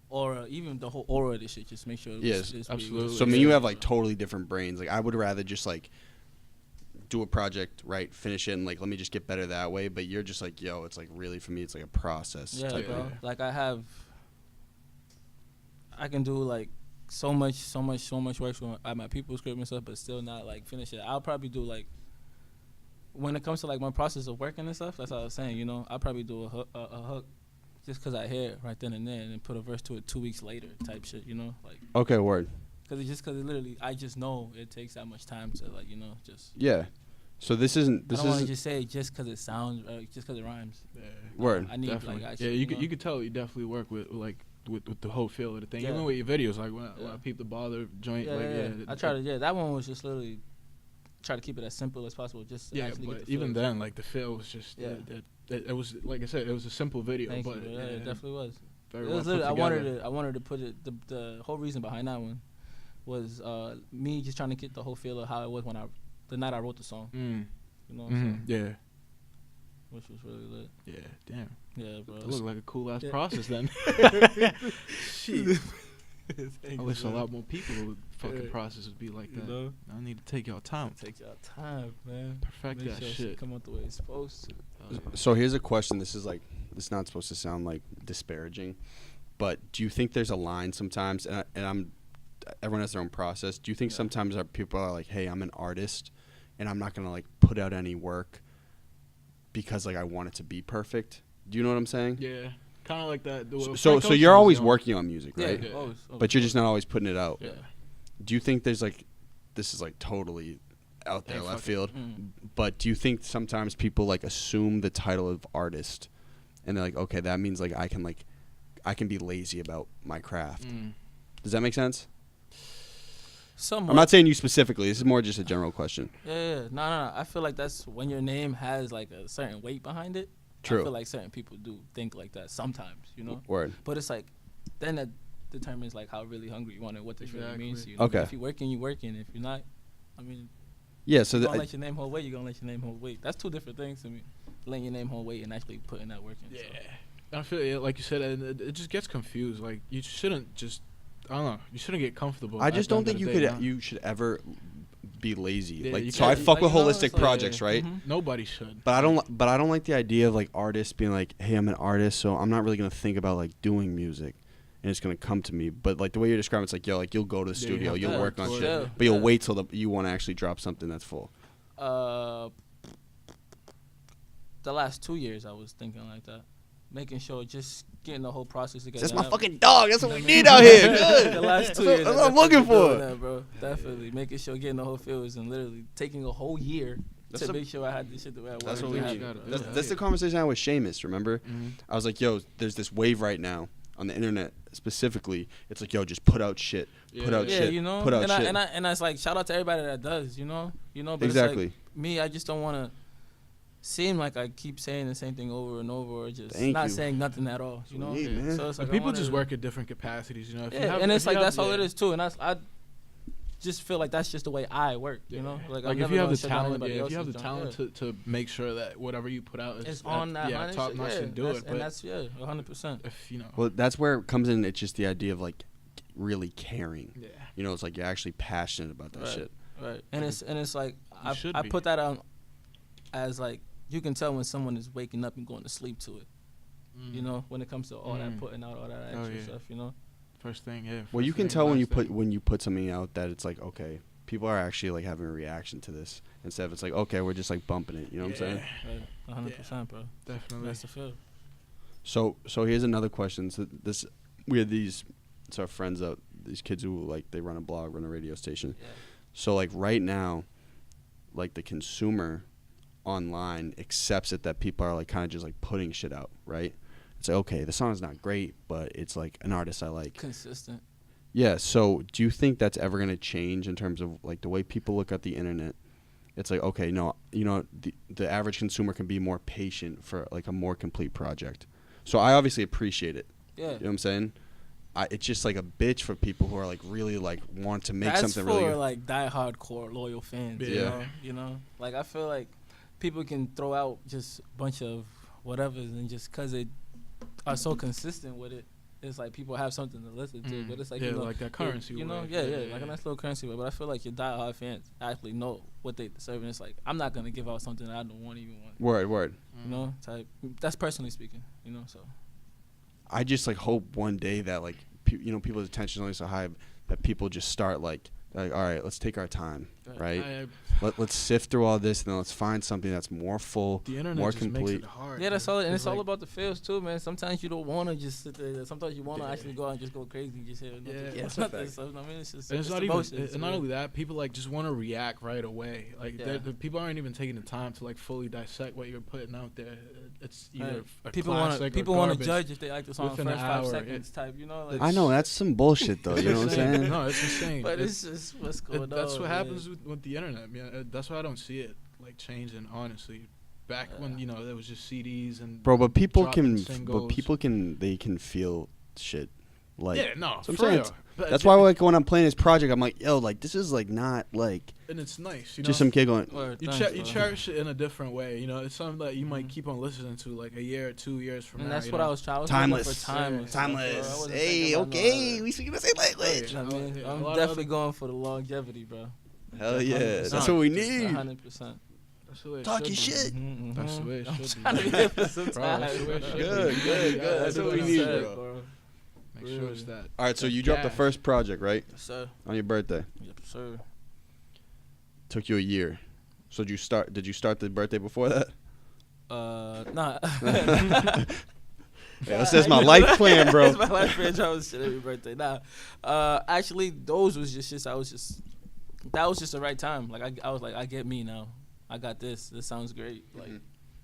aura, even the whole aura of this shit. Just make sure. Yes, absolutely. So I mean, you have like totally different brains. Like I would rather just like do a project, right, finish it, and like let me just get better that way. But you're just like, yo, it's like really for me, it's like a process. Yeah, type bro. of. Like I can do like so much work at my people's script and stuff, but still not like finish it. I'll probably do like when it comes to like my process of working and stuff. That's what I was saying. You know, I'll probably do a hook just because I hear it right then and there, and then put a verse to it 2 weeks later, type shit. You know, like Okay, word. because it literally, I just know it takes that much time to like just. Yeah. So this isn't. I don't want to just say just because it sounds, just because it rhymes. Yeah. Word. I need Definitely. like actually. You could tell you definitely work with the whole feel of the thing. Yeah. Even with your videos, like when I peep the bother joint, I try to. Yeah, that one was just literally try to keep it as simple as possible. Just to actually but get the even feel. then, like the feel was just it was like I said, it was a simple video, Thank but you, it definitely was. Very It well was put literally, I wanted to put it. The whole reason behind that one was me just trying to get the whole feel of how it was the night I wrote the song. You know, yeah, which was really lit. yeah, damn. Yeah, bro. It looked like a cool ass process then. Shit. I wish a lot more people would fucking process would be like that. know? I need to take y'all time. Take your time, man. Perfect Make that sure shit. come out the way it's supposed to. So here's a question. This is not supposed to sound like disparaging, but do you think there's a line sometimes? And everyone has their own process. Do you think sometimes people are like, "Hey, I'm an artist, and I'm not gonna like put out any work because like I want it to be perfect." Do you know what I'm saying? Yeah, kind of like that. So you're always working on music, right? Yeah, always. But you're just not always putting it out. Yeah. Do you think there's like, this is like totally out there left field, but do you think sometimes people like assume the title of artist, and they're like, okay, that means like I can be lazy about my craft. Does that make sense? Somewhat. I'm not saying you specifically. This is more just a general question. Yeah. No. I feel like that's when your name has like a certain weight behind it. True. I feel like certain people do think like that sometimes, you know. Word. But it's like, then that determines like how really hungry you want and what this really means to you. Okay. If you're working, you're working. If you're not, I mean. Yeah. So you're gonna let your name hold weight. You're gonna let your name hold weight. That's two different things to me. Letting your name hold weight and actually putting that work in. Yeah. So. I feel like you said, it just gets confused. Like you shouldn't just, I don't know, you shouldn't get comfortable. I just don't think you should ever be lazy. Yeah, like you so, I can't- fuck with like, holistic projects, right? Nobody should. But I don't like the idea of like artists being like, hey, I'm an artist, so I'm not really gonna think about like doing music, and it's gonna come to me. But like the way you're describing, it's like, yo, like you'll go to the studio, you'll work on shit, but you'll wait till you want to actually drop something that's full. The last 2 years I was thinking like that, making sure just getting the whole process together. That's my fucking dog. That's what we need out here. Good. The last 2 years. That's what I'm looking for. That, bro. Definitely making sure getting the whole feels and literally taking a whole year to make sure I had this shit the way I wanted. That's what we need. Yeah. That's the conversation I had with Seamus. Remember, I was like, yo, there's this wave right now on the internet specifically. It's like, yo, just put out shit. Put out shit. You know. Put out shit. And it's like, shout out to everybody that does. You know. But Exactly. It's like, me, I just don't want to seem like I keep saying the same thing over and over, or just saying nothing at all. You know. So it's like people just work at different capacities. You know. And it's like that's all it is too. And I just feel like that's just the way I work. You know. Like if you have the talent, if you have the talent to make sure that whatever you put out is on that top notch, and do it. And that's 100%. If you know. Well, that's where it comes in. It's just the idea of like, really caring. Yeah. You know, it's like you're actually passionate about that shit. Right. And it's like I be. put that on as like you can tell when someone is waking up and going to sleep to it. You know, when it comes to all that putting out all that extra stuff, you know. First thing, yeah. Well, you can tell when you put something out that it's like, okay, people are actually like having a reaction to this instead of it's like, okay, we're just like bumping it. You know what I'm saying? Right. 100%, bro. Definitely. That's the feel. So here's another question. So we had these, it's our friends out, these kids who like they run a blog, run a radio station. Yeah. So like right now, like the consumer online accepts it that people are like kind of just like putting shit out, right? It's like, okay, the song's not great, but it's like an artist I like. Consistent. Yeah, so do you think that's ever going to change in terms of like the way people look at the internet? It's like, okay, no, you know, the average consumer can be more patient for like a more complete project. So I obviously appreciate it. Yeah. You know what I'm saying? It's just like a bitch for people who are like really like want to make That's something really for good. like die hardcore loyal fans. Yeah. You know, like I feel like people can throw out just a bunch of whatevers and just because they are so consistent with it, it's like people have something to listen to. But it's like, you know, like that currency. You know, like a nice little currency. But I feel like your diehard fans actually know what they deserve. And it's like, I'm not going to give out something that I don't want even want. Word. You know, type. That's personally speaking, you know, so. I just like hope one day that like, you know, people's attention is only so high that people just start like, all right, let's take our time, right? Let's sift through all this and then let's find something that's more full, the internet more just complete. makes it hard. Yeah, that's all. And it's all about the feels too, man. Sometimes you don't want to just sit there. Sometimes you want to actually go out and just go crazy and just hear. That's a fact. So, I mean, it's just. And it's not emotions, even. And not only that, people like just want to react right away. Like the people aren't even taking the time to like fully dissect what you're putting out there. It's either people want to judge if they like the song within first an 5 hour, seconds type. You know. Like, I know that's some bullshit though. You know what I'm saying? No, it's insane. But it's just what's going on. That's what happens with the internet, man. That's why I don't see it like changing. Honestly, back when you know there was just CDs and bro, but people dropping can, singles. they can feel shit. Like, yeah, no, so I'm for saying real. that's why like when I'm playing this project, I'm like, yo, like this is like not like. And it's nice, you know. Just some kid going. You cherish it in a different way, you know. It's something that you might keep on listening to like a year or 2 years from now. And that's what I was trying. Timeless. Timeless. Hey, okay, we speaking the same language. I mean, I'm definitely going for the longevity, bro. Hell yeah, that's what we need. 100%. Talk your shit. That's the way it should be. Trying to be here for some time. Good. That's what we need, bro. Make sure it's that. All right, so you dropped the first project, right? Yes, sir. On your birthday. Yep, sir. Took you a year. So did you start the birthday before that? Nah. Yeah, that's my life plan, bro. That's my life plan. I was shit every birthday. Nah. Actually, those was just that was just the right time. Like I was like, I get me now. I got this. This sounds great. Like,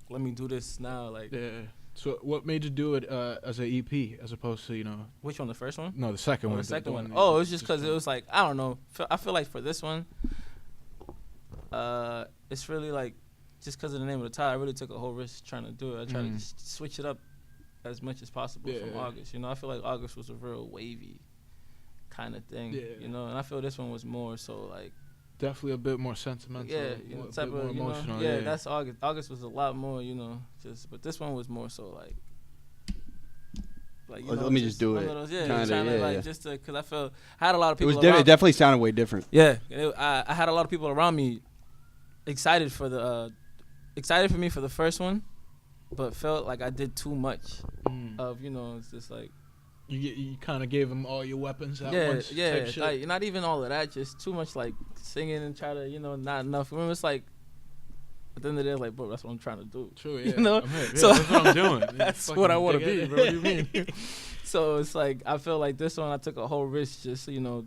let me do this now. Like, yeah. So what made you do it as an EP as opposed to, you know? Which one? The first one? No, the second one. The second one. Oh, it was just because it was like, I don't know. I feel like for this one, it's really like, just because of the name of the title, I really took a whole risk trying to do it. I tried to just switch it up as much as possible from August. You know, I feel like August was a real wavy kind of thing. Yeah. You know, and I feel this one was more so like. Definitely a bit more sentimental. Yeah, you know, type of emotional. Yeah, that's August. August was a lot more, you know, but this one was more so like you know, let me just do it. Just because I felt I had a lot of people. It definitely sounded way different. Yeah, I had a lot of people around me excited for me for the first one, but felt like I did too much of, you know, it's just like. You kind of gave them all your weapons at once. Yeah, like, not even all of that, just too much like singing and try to, you know, not enough. Remember, it's like at the end of the day, like, bro, that's what I'm trying to do. True, yeah. You know, so that's what I'm doing. That's what I want to be, bro. What do you mean? So it's like I feel like this one, I took a whole risk, just, you know,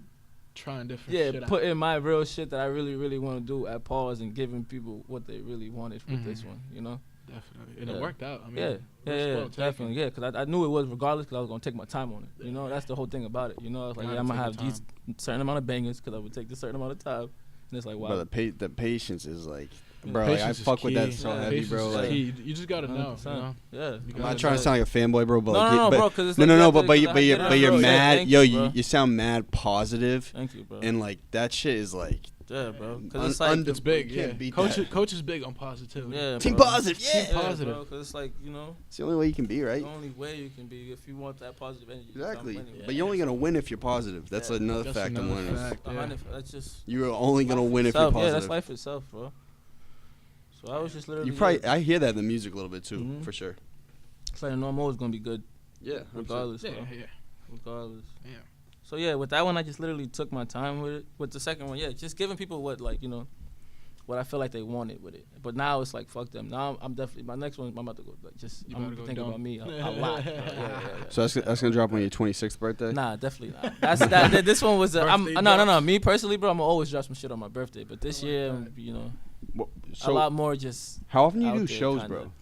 trying different. Shit putting my real shit that I really, really want to do at pause and giving people what they really wanted with this one, you know. Definitely, and it worked out. I mean, definitely, because I knew it was regardless, because I was gonna take my time on it. You know, that's the whole thing about it. You know, I was like, I'm gonna have these certain amount of bangers because I would take this certain amount of time, and it's like, wow. But the patience is like Bro, like, I fuck with that so heavy, bro. Patience is Like, key. You just gotta know. You know? Yeah. I'm not trying to sound like a fanboy, bro. But No, bro. Cause it's like but you're mad. Yo, you, you sound mad positive. Thank you, bro. And like that shit is like. Yeah, bro. Cause it's like it's big. Yeah. Coach is big on positivity. Yeah, Team bro. positive. Yeah. Team positive. Bro, cause it's like it's the only way you can be, right? The only way you can be if you want that positive energy. Exactly. But you're only gonna win if you're positive. That's another fact I'm learning. That's just. You're only gonna win if you're positive. Yeah, that's life itself, bro. So I was just literally. I hear that in the music a little bit too, for sure. It's like, no, I'm always gonna be good. Yeah. Regardless. Yeah. Regardless. Yeah. So yeah, with that one, I just literally took my time with it. With the second one, yeah, just giving people what what I feel like they wanted with it. But now it's like fuck them. Now I'm definitely my next one. I'm about to go I'm gonna think about me a lot. Yeah. So that's gonna drop on your 26th birthday. Nah, definitely not. This one was no. Me personally, bro, I'm gonna always drop some shit on my birthday. But this year, a lot more just. How often you do shows, bro?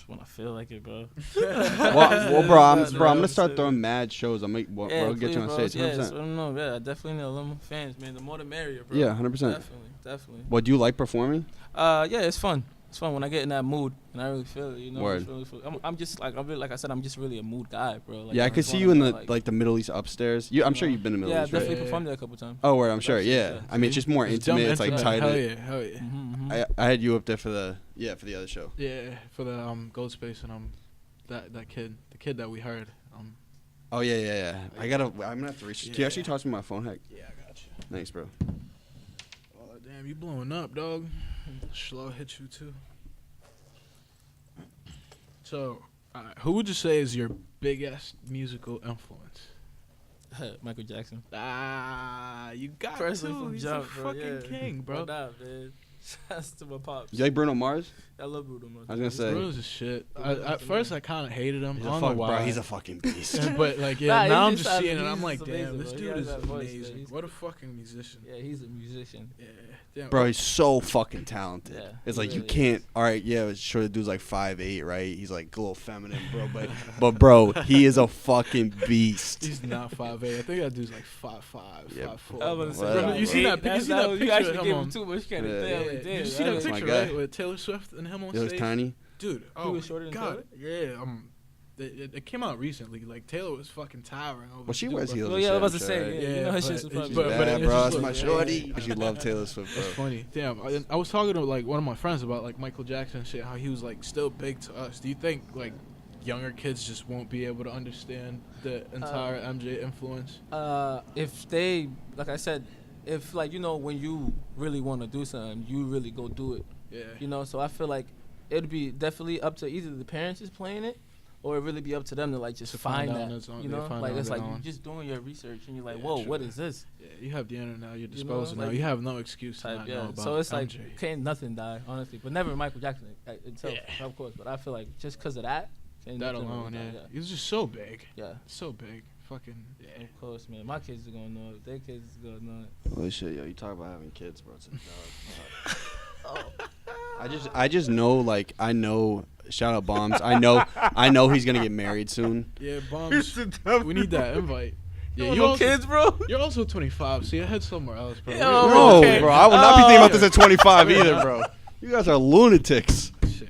When I feel like it, bro. bro, I'm gonna start throwing mad shows. We'll get you on stage. 100%. Yeah, I definitely know them fans, man. The more the merrier, bro. Yeah, 100%. Definitely. What do you like performing? Yeah, it's fun. It's fun when I get in that mood and I really feel it. Word. I'm just like like I said, I'm just really a mood guy, bro. Like, yeah, I could see you in the Middle East upstairs. I'm sure you've been in the Middle East. Yeah, I've definitely performed there a couple times. Oh, word, I'm sure. Yeah, I mean it's just more intimate. It's like tighter. Hell yeah. I had you up there for the other show. Yeah, for the Gold Space and that kid, the kid that we heard. Oh yeah. I'm gonna have to reach. Can you actually talk to me on my phone, heck? Yeah, I got you. Thanks, bro. Oh damn, you blowing up, dog. Slow hit you too. So, who would you say is your biggest musical influence? Michael Jackson. You got Personally to. From He's jump, a fucking king, bro. Nah, man. Shouts to my pops. You like Bruno Mars? I love Bruno Mars. I was gonna say. Bruno's a shit. At first, I kind of hated him. I don't know why. Bro, he's a fucking beast. But like, now I'm just seeing it. I'm like, damn, this dude is amazing. What a fucking musician. Yeah, he's a musician. Yeah. Damn. Bro, he's so fucking talented. Yeah, it's like really you can't. All right, yeah, sure. The dude's like 5'8", right? He's like a little feminine, bro. But bro, he is a fucking beast. He's not 5'8". I think that dude's like 5'5", 5'4". Bro, you see that picture? You actually gave him too much credit. Did you see that picture, right? With Taylor Swift and him on stage? It was tiny. Dude, he was shorter than God. Yeah, it came out recently. Like Taylor was fucking towering over. Well, she wears heels. Well, yeah, I was about to say, yeah, you know her shit's fun. But bro, that's my shorty. She loved Taylor Swift, bro. That's funny. Damn, I was talking to like one of my friends about like Michael Jackson and shit. How he was like still big to us. Do you think like younger kids just won't be able to understand the entire MJ influence? If they, like I said, if like when you really want to do something, you really go do it. Yeah. So I feel like it'd be definitely up to either the parents is playing it, or it really be up to them to like just find that. Like it's like you're just doing your research and you're like, whoa, what is this? Yeah, you have the internet at your disposal now. You have no excuse to not know about So it's like MJ. can't nothing die, honestly. But never Michael Jackson itself, of course. But I feel like just because of that alone, yeah. He's just so big. Yeah. So big. Fucking yeah. Of course, man. My kids are gonna know it. Their kids are gonna know it. Holy shit, yo! You talk about having kids, bro. It's a I just know, like, I know. Shout out Bombs. I know he's gonna get married soon. Yeah, Bombs. We need that invite. Yeah, you also, kids, bro. You're also 25, so you're head somewhere else, bro. No, bro. I will not be thinking about this at 25 either, bro. You guys are lunatics. Shit.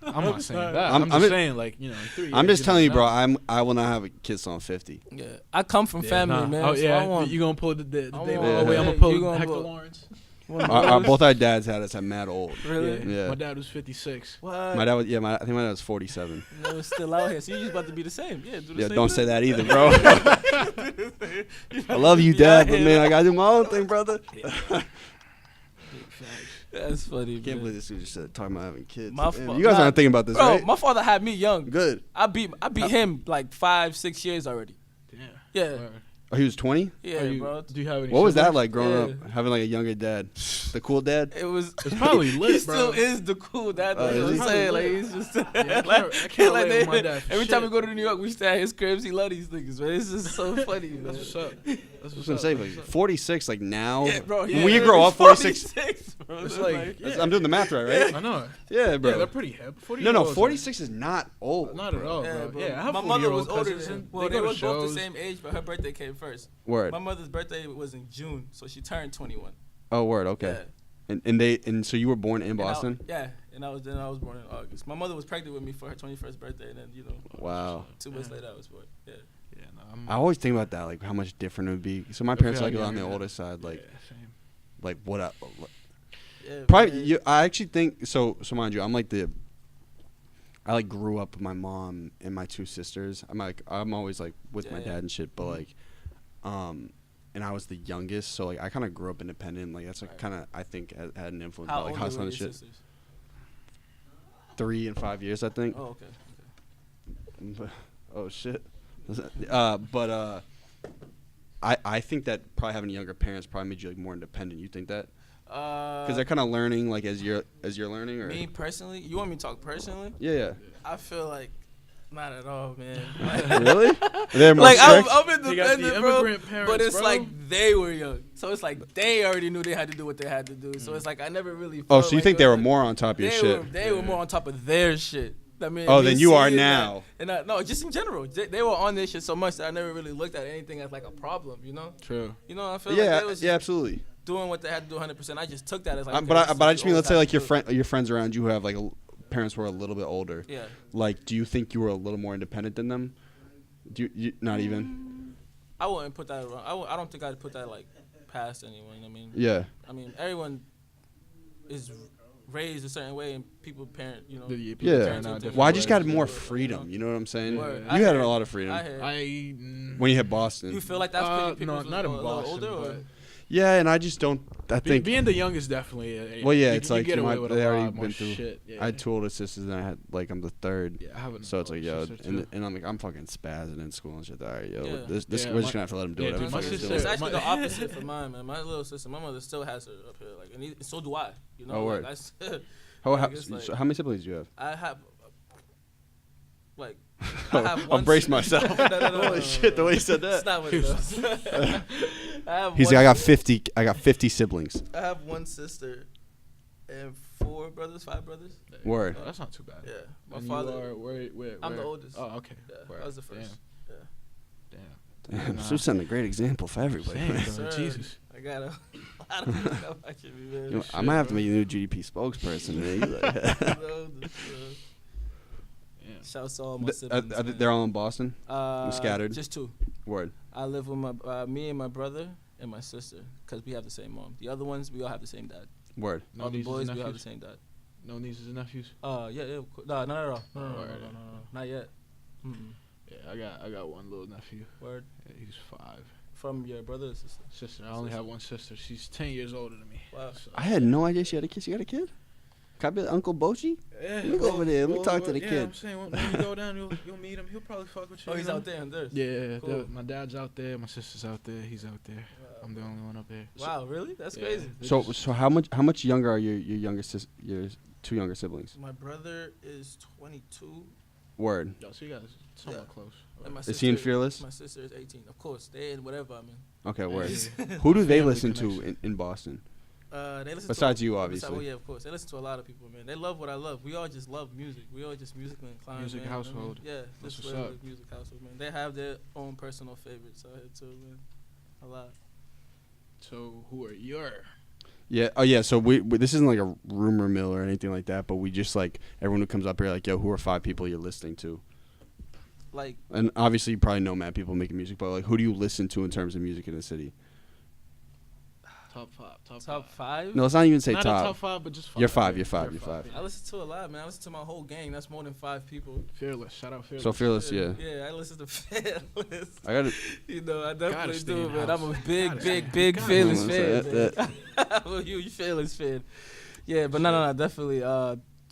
I'm not saying that. I'm just saying, like, 3 years. I'm just telling you, bro. I will not have a kid till I'm 50. Yeah, I come from family, man. Oh yeah, so you gonna pull the David away? I'm gonna pull Hector Lawrence. Both our dads had us at mad old. Really? Yeah. My dad was 56. What? My dad was I think my dad was 47. They was still out here, so you just about to be the same. Yeah, do the same don't thing. say that either, bro. I love you, Dad, but man, I gotta do my own thing, brother. That's funny. I can't believe this dude just said talking about having kids. You guys aren't thinking about this, right? My father had me young. Good. I beat him like 5-6 years already. Damn. Yeah. Oh, he was 20? Yeah, bro. Do you have any What was that like growing up, having like a younger dad? The cool dad? It's probably lit, bro. He still is the cool dad. Like, is he? I'm saying, like, he's just I can't relate with my dad. Every time we go to New York, we stay at his cribs. He love these niggas, man. It's just so funny, man. That's what's up. That's what I'm saying. Like 46, like now. Yeah, bro. Yeah, when you grow up, 46. Bro. It's like I'm doing the math right? I know. Yeah, bro. Yeah, they're pretty hip. No, 46 is not old. Not at all, bro. Yeah, my mother was older than. Well, they were both the same age, but her birthday came first. Word. My mother's birthday was in June, so she turned 21. Oh, word. Okay. And so you were born in Boston? And I was born in August. My mother was pregnant with me for her 21st birthday, and then Wow. 2 months later I was born. Yeah. Yeah, no, I always think about that, like how much different it would be. So my parents are like on the older side, like, like what up? Yeah, Probably. I actually think so. So mind you, I like grew up with my mom and my 2 sisters. I'm always like with my dad and shit, but like, and I was the youngest, so like I kind of grew up independent. Like that's like kind of I think had an influence. How like old hustling were and your shit. sisters? 3 and 5 years, I think. Oh, okay. Oh shit. I think that probably having younger parents probably made you like more independent. You think that? Because they're kind of learning like as you're learning. Or me personally, you want me to talk personally? Yeah. I feel like not at all, man. Really? They're more like strict? I'm independent, bro. Parents, but it's bro. like they were young, so it's like they already knew they had to do what they had to do. So it's like I never really. Oh, felt so you like think they were like, more on top of your shit? They were more on top of their shit. I mean, oh, then you are now. No, just in general, they were on this shit so much that I never really looked at anything as like a problem, you know? True. You know, I feel like they was just absolutely. doing what they had to do 100%. I just took that as like. But I just mean, let's say like your friends around you who have like parents who are a little bit older. Yeah. Like, do you think you were a little more independent than them? Do you not even? I wouldn't put that around. I don't think I'd put that like past anyone. I mean. Yeah. I mean, everyone is raised a certain way and people parent, you know. Well, I just got more freedom. You know what I'm saying? Word. You had a lot of freedom. When you hit Boston. You feel like that's pretty people no, not in Boston, older, or? Yeah, and I just don't. I think being the youngest definitely. Well, yeah, it's you like get away with they a already lot more been through. shit. Yeah. I had 2 older sisters, and I had like I'm the third. Yeah, I have an so it's like yo, sister too. and I'm like I'm fucking spazzing in school and shit. All right, yo, Yeah. this Yeah, we're just gonna have to let him do yeah, it. dude, my sister- It's actually the opposite for mine, man. My little sister, my mother still has her up here, like, and so do I. You know, Oh, like, word. like, So how many siblings do you have? I have, like, I have one. I'll brace myself. No. Holy shit, the way you said That's that. not what it does. He's like, I got 50 siblings. I have one sister and 5 brothers. Word. Oh, that's not too bad. Yeah, my And father. You are, where? I'm the oldest. Oh, okay. Yeah, I was the first. Damn. So setting a great example for everybody. Damn, man. bro, Jesus. I got a lot of people watching me, man. You know, I might have to make you a new GDP spokesperson. Man. Shouts to all my siblings. They're all in Boston? Scattered? Just 2. Word. I live with me and my brother and my sister because we have the same mom. The other ones, we all have the same dad. Word. All the boys, we all have the same dad. No nieces and nephews? Yeah. No, not at all. No, not yet. Mm-mm. Yeah, I got one little nephew. Word. Yeah, he's 5. From your brother or sister? Sister. I only have one sister. She's 10 years older than me. Wow. So. I had no idea she had a kid. She got a kid? Can I be Uncle Bochi? Yeah, Let me go over there. Let me talk to the kid. I'm saying, when you go down, you'll meet him. He'll probably fuck with you. Oh, he's out there in theirs? Yeah, Cool. my dad's out there. My sister's out there. He's out there. Wow. I'm the only one up there. Wow, really? That's crazy. So how much younger are your younger your 2 younger siblings? My brother is 22. Word. Yo, so you guys somewhat close. And my Is he in sister- Fearless? My sister is 18. Of course, they in whatever I'm in. Okay, word. Yeah. Who do they Family listen to connection. in Boston? They listen Besides to you, obviously. Oh yeah, of course. They listen to a lot of people, man. They love what I love. We all just love music. We all just musically inclined. Music man. household. I mean, yeah, That's just what's regular up. music household, man. They have their own personal favorites out here too, man. A lot. So who are your? Yeah. Oh yeah. So we this isn't like a rumor mill or anything like that, but we just like everyone who comes up here like, yo, who are 5 people you're listening to? Like, And obviously you probably know mad people making music, but like who do you listen to in terms of music in the city? Top 5? No, let's not even say Not top. a top 5, but just 5. You're 5. You're 5. I listen to a lot, man. I listen to my whole gang. That's more than 5 people. Fearless. Shout out Fearless. So Fearless, yeah. Yeah, I listen to Fearless. I got it. You know, I definitely stay do, in man. house. I'm a big Gotta Fearless stay. fan. Man. I'm a huge Fearless fan. Yeah, but no, definitely.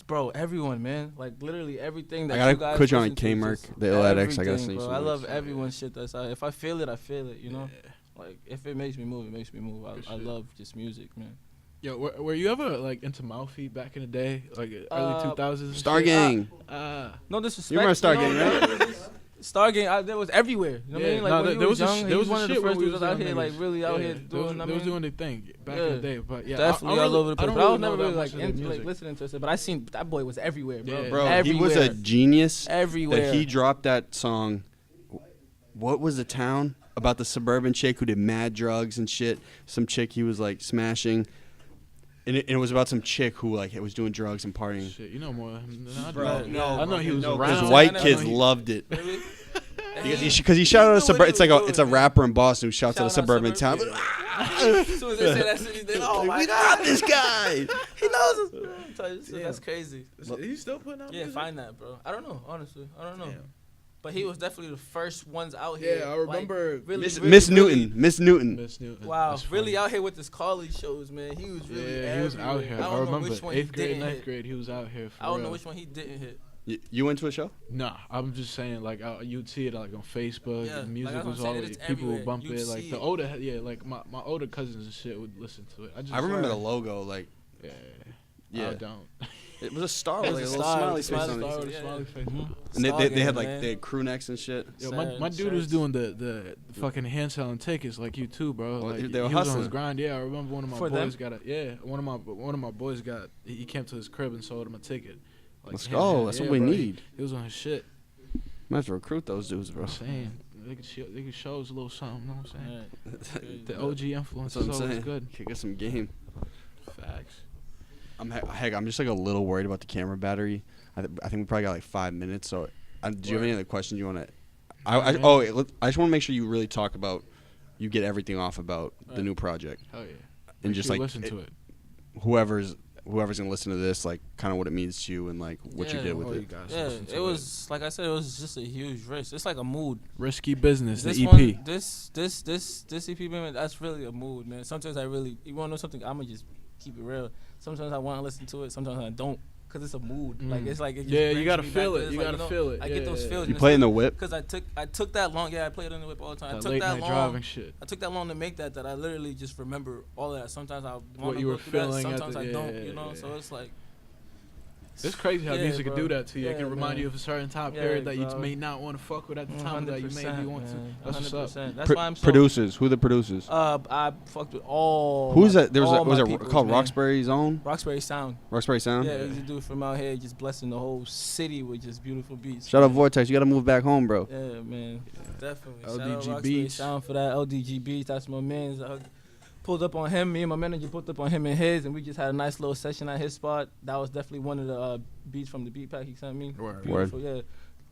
Bro, everyone, man. Like, literally everything that I you gotta guys put you on listen to K-Mark, is just the Ill at X. I gotta everything, sing bro. some I love lyrics. everyone's shit that's out. If I feel it, I feel it, you know? Yeah. Like, if it makes me move, it makes me move. I love just music, man. Yo, were you ever like into Mouthy back in the day, like early 2000s? Star Gang. No disrespect. You remember Star Gang, right? Star Gang, there was everywhere. You know what I mean? Like, when there was young, there he was was one of the shit where first we dudes out young here, like, niggas. really out here doing, They was doing their thing back in the day, but yeah. Definitely I all over the place. don't But I was know never really, that like, much of their into, like, music. listening to it. But I seen, that boy was everywhere, bro. Yeah. Bro, everywhere. he was a genius. Everywhere. That he dropped that song. What was the town? About the suburban chick who did mad drugs and shit. Some chick he was like smashing. And it was about some chick who like was doing drugs and partying. Shit, you know more. Bro, no, I know he was around. Because white kids loved it. Really? Because he shouted out a suburban. It's a rapper in Boston who shouts out a suburban town. As soon as they say that city, they oh my we god, got this guy. he knows us. That's crazy. He's still putting out. Yeah, music? find that, bro. I don't know, honestly. I don't know. Damn. But he was definitely the first ones out here. Yeah, I remember like, really, Miss Newton. Miss Newton. Wow, really out here with this college shows, man. He was really everywhere. He was out here. I remember which one 8th grade, 9th hit. grade. He was out here. For I don't real. know which one he didn't hit. You went to a show? Nah, I'm just saying, like, you'd see it like on Facebook. Yeah, The music like, was I'm saying, always it's people would everywhere. bump You'd it. Like see the it. older, like my older cousins and shit would listen to it. I remember the logo. Like, I don't. it was a star, It like a was a little star, smiley with face a on smiley it. star with a smiley face. And they had like man. they had crew necks and shit. Yo, my dude was doing the fucking hand selling tickets like you too, bro. Well, Like they were he was on his hustling. grind. Yeah, I remember one of my For boys them? one of my boys he came to his crib and sold him a ticket. Like, Let's go. That's what we bro, need. He was on his shit. Might have to recruit those dudes, bro. I'm saying they could show us a little something. You know what I'm saying? Right. The OG influence That's is what I'm always saying. good. Could get some game. Facts. I'm just like a little worried about the camera battery. I think we probably got like 5 minutes. So, do you have any other questions you want to? I just want to make sure you really talk about. You get everything off about the new project. Hell yeah. And just like listen to it. Whoever's gonna listen to this, like kind of what it means to you and like what you did with it. Yeah, it was like I said, it was just a huge risk. It's like a mood. Risky business. This The EP. one, this EP, man, that's really a mood, man. Sometimes you wanna know something? I'ma just keep it real. Sometimes I wanna listen to it. Sometimes I don't, cause it's a mood. Like it's like it just you brings gotta me feel back. it. It's You like, gotta know, feel it. I get those feels. You play in the whip? Cause I took that long. Yeah, I play it in the whip all the time. I took late that night long. driving shit. I took that long to make that I literally just remember all of that. Sometimes I want to you go were through that. feeling at Sometimes the- I don't. yeah, You know, yeah. so it's like. It's crazy how Yeah, music bro. can do that to you. Yeah, it can remind man. you of a certain time Yeah, period that you bro. may not want to fuck with at the time that you maybe want to. man. That's what's up. 100%. That's why I'm so. Producers. Who are the producers? I fucked with all. Who's my- that? There was all was my it peoples, called man. Roxbury Zone? Roxbury Sound. Roxbury Sound. Yeah, he's a dude from out here, just blessing the whole city with just beautiful beats. Shout out man. Vortex. You gotta move back home, bro. Yeah, man. Definitely. Shout out LDG Roxbury Beats. Sound for that. LDG Beats. That's my man's. Pulled up on him. Me and my manager pulled up on him and his, and we just had a nice little session at his spot. That was definitely one of the beats from the beat pack he sent me. Word. Beautiful, yeah.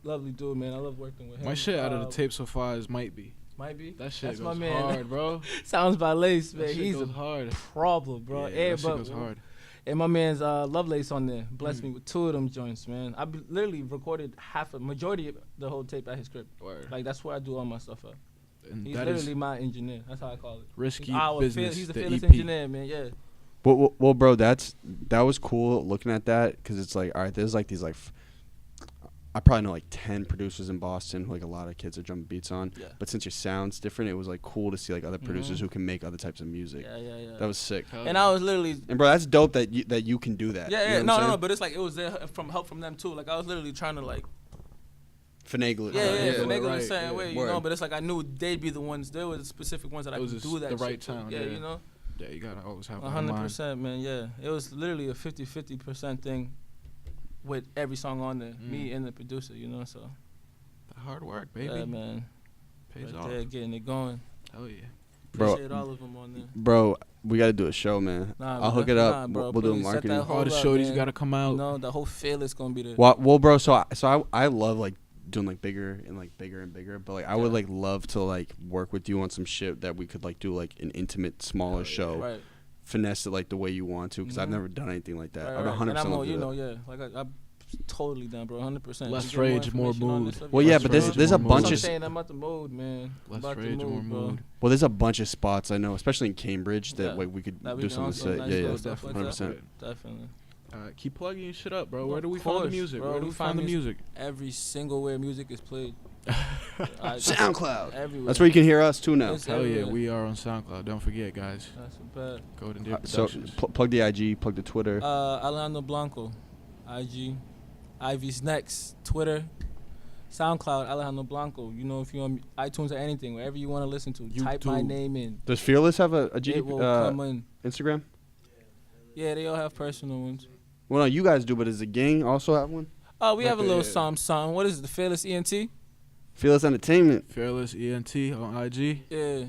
Lovely dude, man. I love working with him. My shit out of the tape so far is Might Be. Might be. That shit That's goes my man. hard, bro. Sounds by Lace, man. That shit He's goes a hard. problem, bro. Yeah, that shit goes hard. And my man's Lovelace on there. Blessed me with 2 of them joints, man. I literally recorded majority of the whole tape at his crib. Word. Like, that's where I do all my stuff at. And He's that literally is my engineer. That's how I call it. risky He's business. He's the the fearless EP. engineer, man. Yeah. Well, bro, that was cool looking at that because it's like, all right, there's like these like, I probably know like 10 producers in Boston who like a lot of kids are jumping beats on. Yeah. But since your sound's different, it was like cool to see like other producers Mhm. who can make other types of music. Yeah. That was sick. Hell And yeah. I was literally. And bro, that's dope that you can do that. Yeah, You know yeah. what No, I'm no, saying? but it's like it was there from help from them too. Like I was literally trying to like. Finagle it. Yeah, yeah, finagle right, a certain yeah. way, you Word. know. But it's like I knew they'd be the ones. There were specific ones that I It was could just do that. the shit right to. time, Yeah, yeah. you know. Yeah, you gotta always have that in mind. 100%, man. Yeah, it was literally a 50% thing with every song on there, me and the producer, you know. So The hard work, baby. yeah, man, Pays right off. there, getting it going. Hell yeah. Bro. Appreciate all of them on there. Bro, we got to do a show, man. Nah, I'll bro, hook it up. nah, bro, we'll do a please set marketing. that All Hold the up, shorties man. gotta come out. You know, the whole feel is gonna be there. Well, bro, so I love like doing like bigger and like bigger and bigger, but like I would like love to like work with you on some shit that we could like do like an intimate smaller show, Right. finesse it like the way you want to, because I've Mhm. never done anything like that. Right, I'd right. 100% And I'm love on, to you do know, that. yeah, like I'm totally down, bro, 100%. Less You get rage, more information on mood. this, Well, yeah, Less but there's rage, a more bunch I'm of saying I'm about the mode, man. Less About the rage, more bro. mood. well, there's a bunch of spots I know, especially in Cambridge, that Yeah. like we could That we do can something also sick. nice Yeah, little yeah, stuff like 100%. Definitely. Keep plugging your shit up, bro. Where Of do we find the course, music? bro. Where do we find the music? Every single where music is played. SoundCloud. Everywhere. That's where you can hear us too now. It's Hell yeah, everywhere. we are on SoundCloud. Don't forget, guys. That's a bet. Golden Deer So Productions. plug the IG, plug the Twitter. Alejandro Blanco, IG, Ivy's Next, Twitter, SoundCloud, Alejandro Blanco. You know, if you're on iTunes or anything, wherever you want to listen to, type my YouTube. name in. Does Fearless have a It GDP, will come in. Instagram? Yeah, they all have personal ones. Well, no, you guys do, but does the gang also have one? Oh, we Like have a the- little song. What is it? The Fearless ENT? Fearless Entertainment. Fearless ENT on IG. Yeah.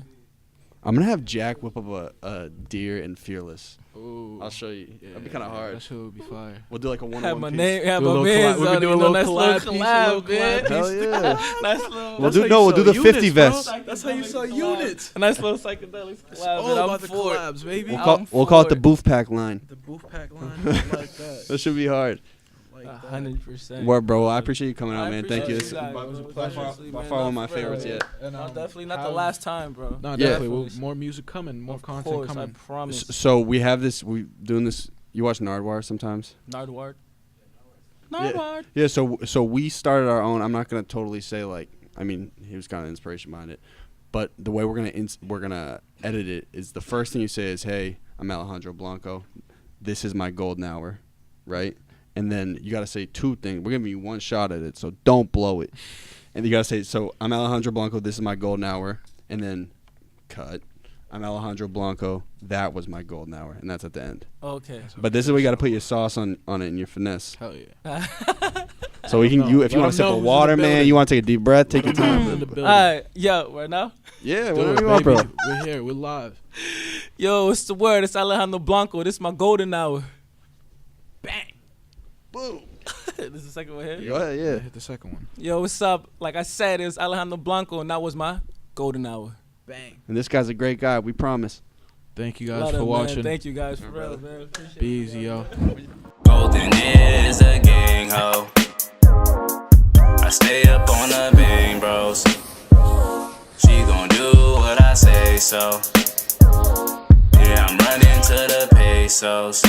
I'm gonna have Jack whip up a deer and Fearless. Ooh. I'll show you. Yeah, That'd be kind of hard. That shit would be fire. We'll do like a one-on-one Have my piece. name, have Do a my little man's collab- we on can it. do a You know, little nice collab little piece, a collab, little man. collab Hell yeah. Nice little. We'll That's how do you no. We'll do sell the 50 units, bro. vests. That's how you sell units. A nice little psychedelics collab. It's all and I'm about the for it. collabs, baby. We'll call it the Booth Pack line. The booth pack line. I like that. That should be hard. Like that. 100%. Word, bro. I appreciate you coming I out, man. Thank you. appreciate It's you guys, by bro. far Seriously, man. one of my Not for real. favorites yet. And, No, definitely not have- the last time, bro. No, Yeah. definitely. More music coming. More Of content course, coming. I promise. So we have this. We doing this. You watch Nardwar sometimes? Nardwar. Yeah. Nardwar. Yeah. So we started our own. I'm not gonna totally say like. I mean, he was kind of inspiration behind it, but the way we're gonna edit it is the first thing you say is, "Hey, I'm Alejandro Blanco. This is my golden hour," right? And then you gotta say two things. We're giving you one shot at it, so don't blow it. And you gotta say, "So I'm Alejandro Blanco. This is my golden hour," and then cut. I'm Alejandro Blanco. That was my golden hour, and that's at the end. Okay. But this is where you got to put your sauce on it and your finesse. Hell yeah. So we can, if you want to sip of water, man, you want to take a deep breath, take your time. In the building. Alright, yo, right now? Yeah, Do whatever it, you want, baby. bro. We're here. We're live. Yo, it's the word. It's Alejandro Blanco. This is my golden hour. Bang. Boom. This is the second one here? Go ahead, yeah. Hit the second one. Yo, what's up? Like I said, it's Alejandro Blanco, and that was my golden hour. Bang. And this guy's a great guy. We promise. Thank you guys Love for it, man. watching. Thank you guys for real, man. Appreciate Be easy, yo. Golden is a gang ho. I stay up on the bang bros. She gon' do what I say so. Yeah, I'm running to the pesos.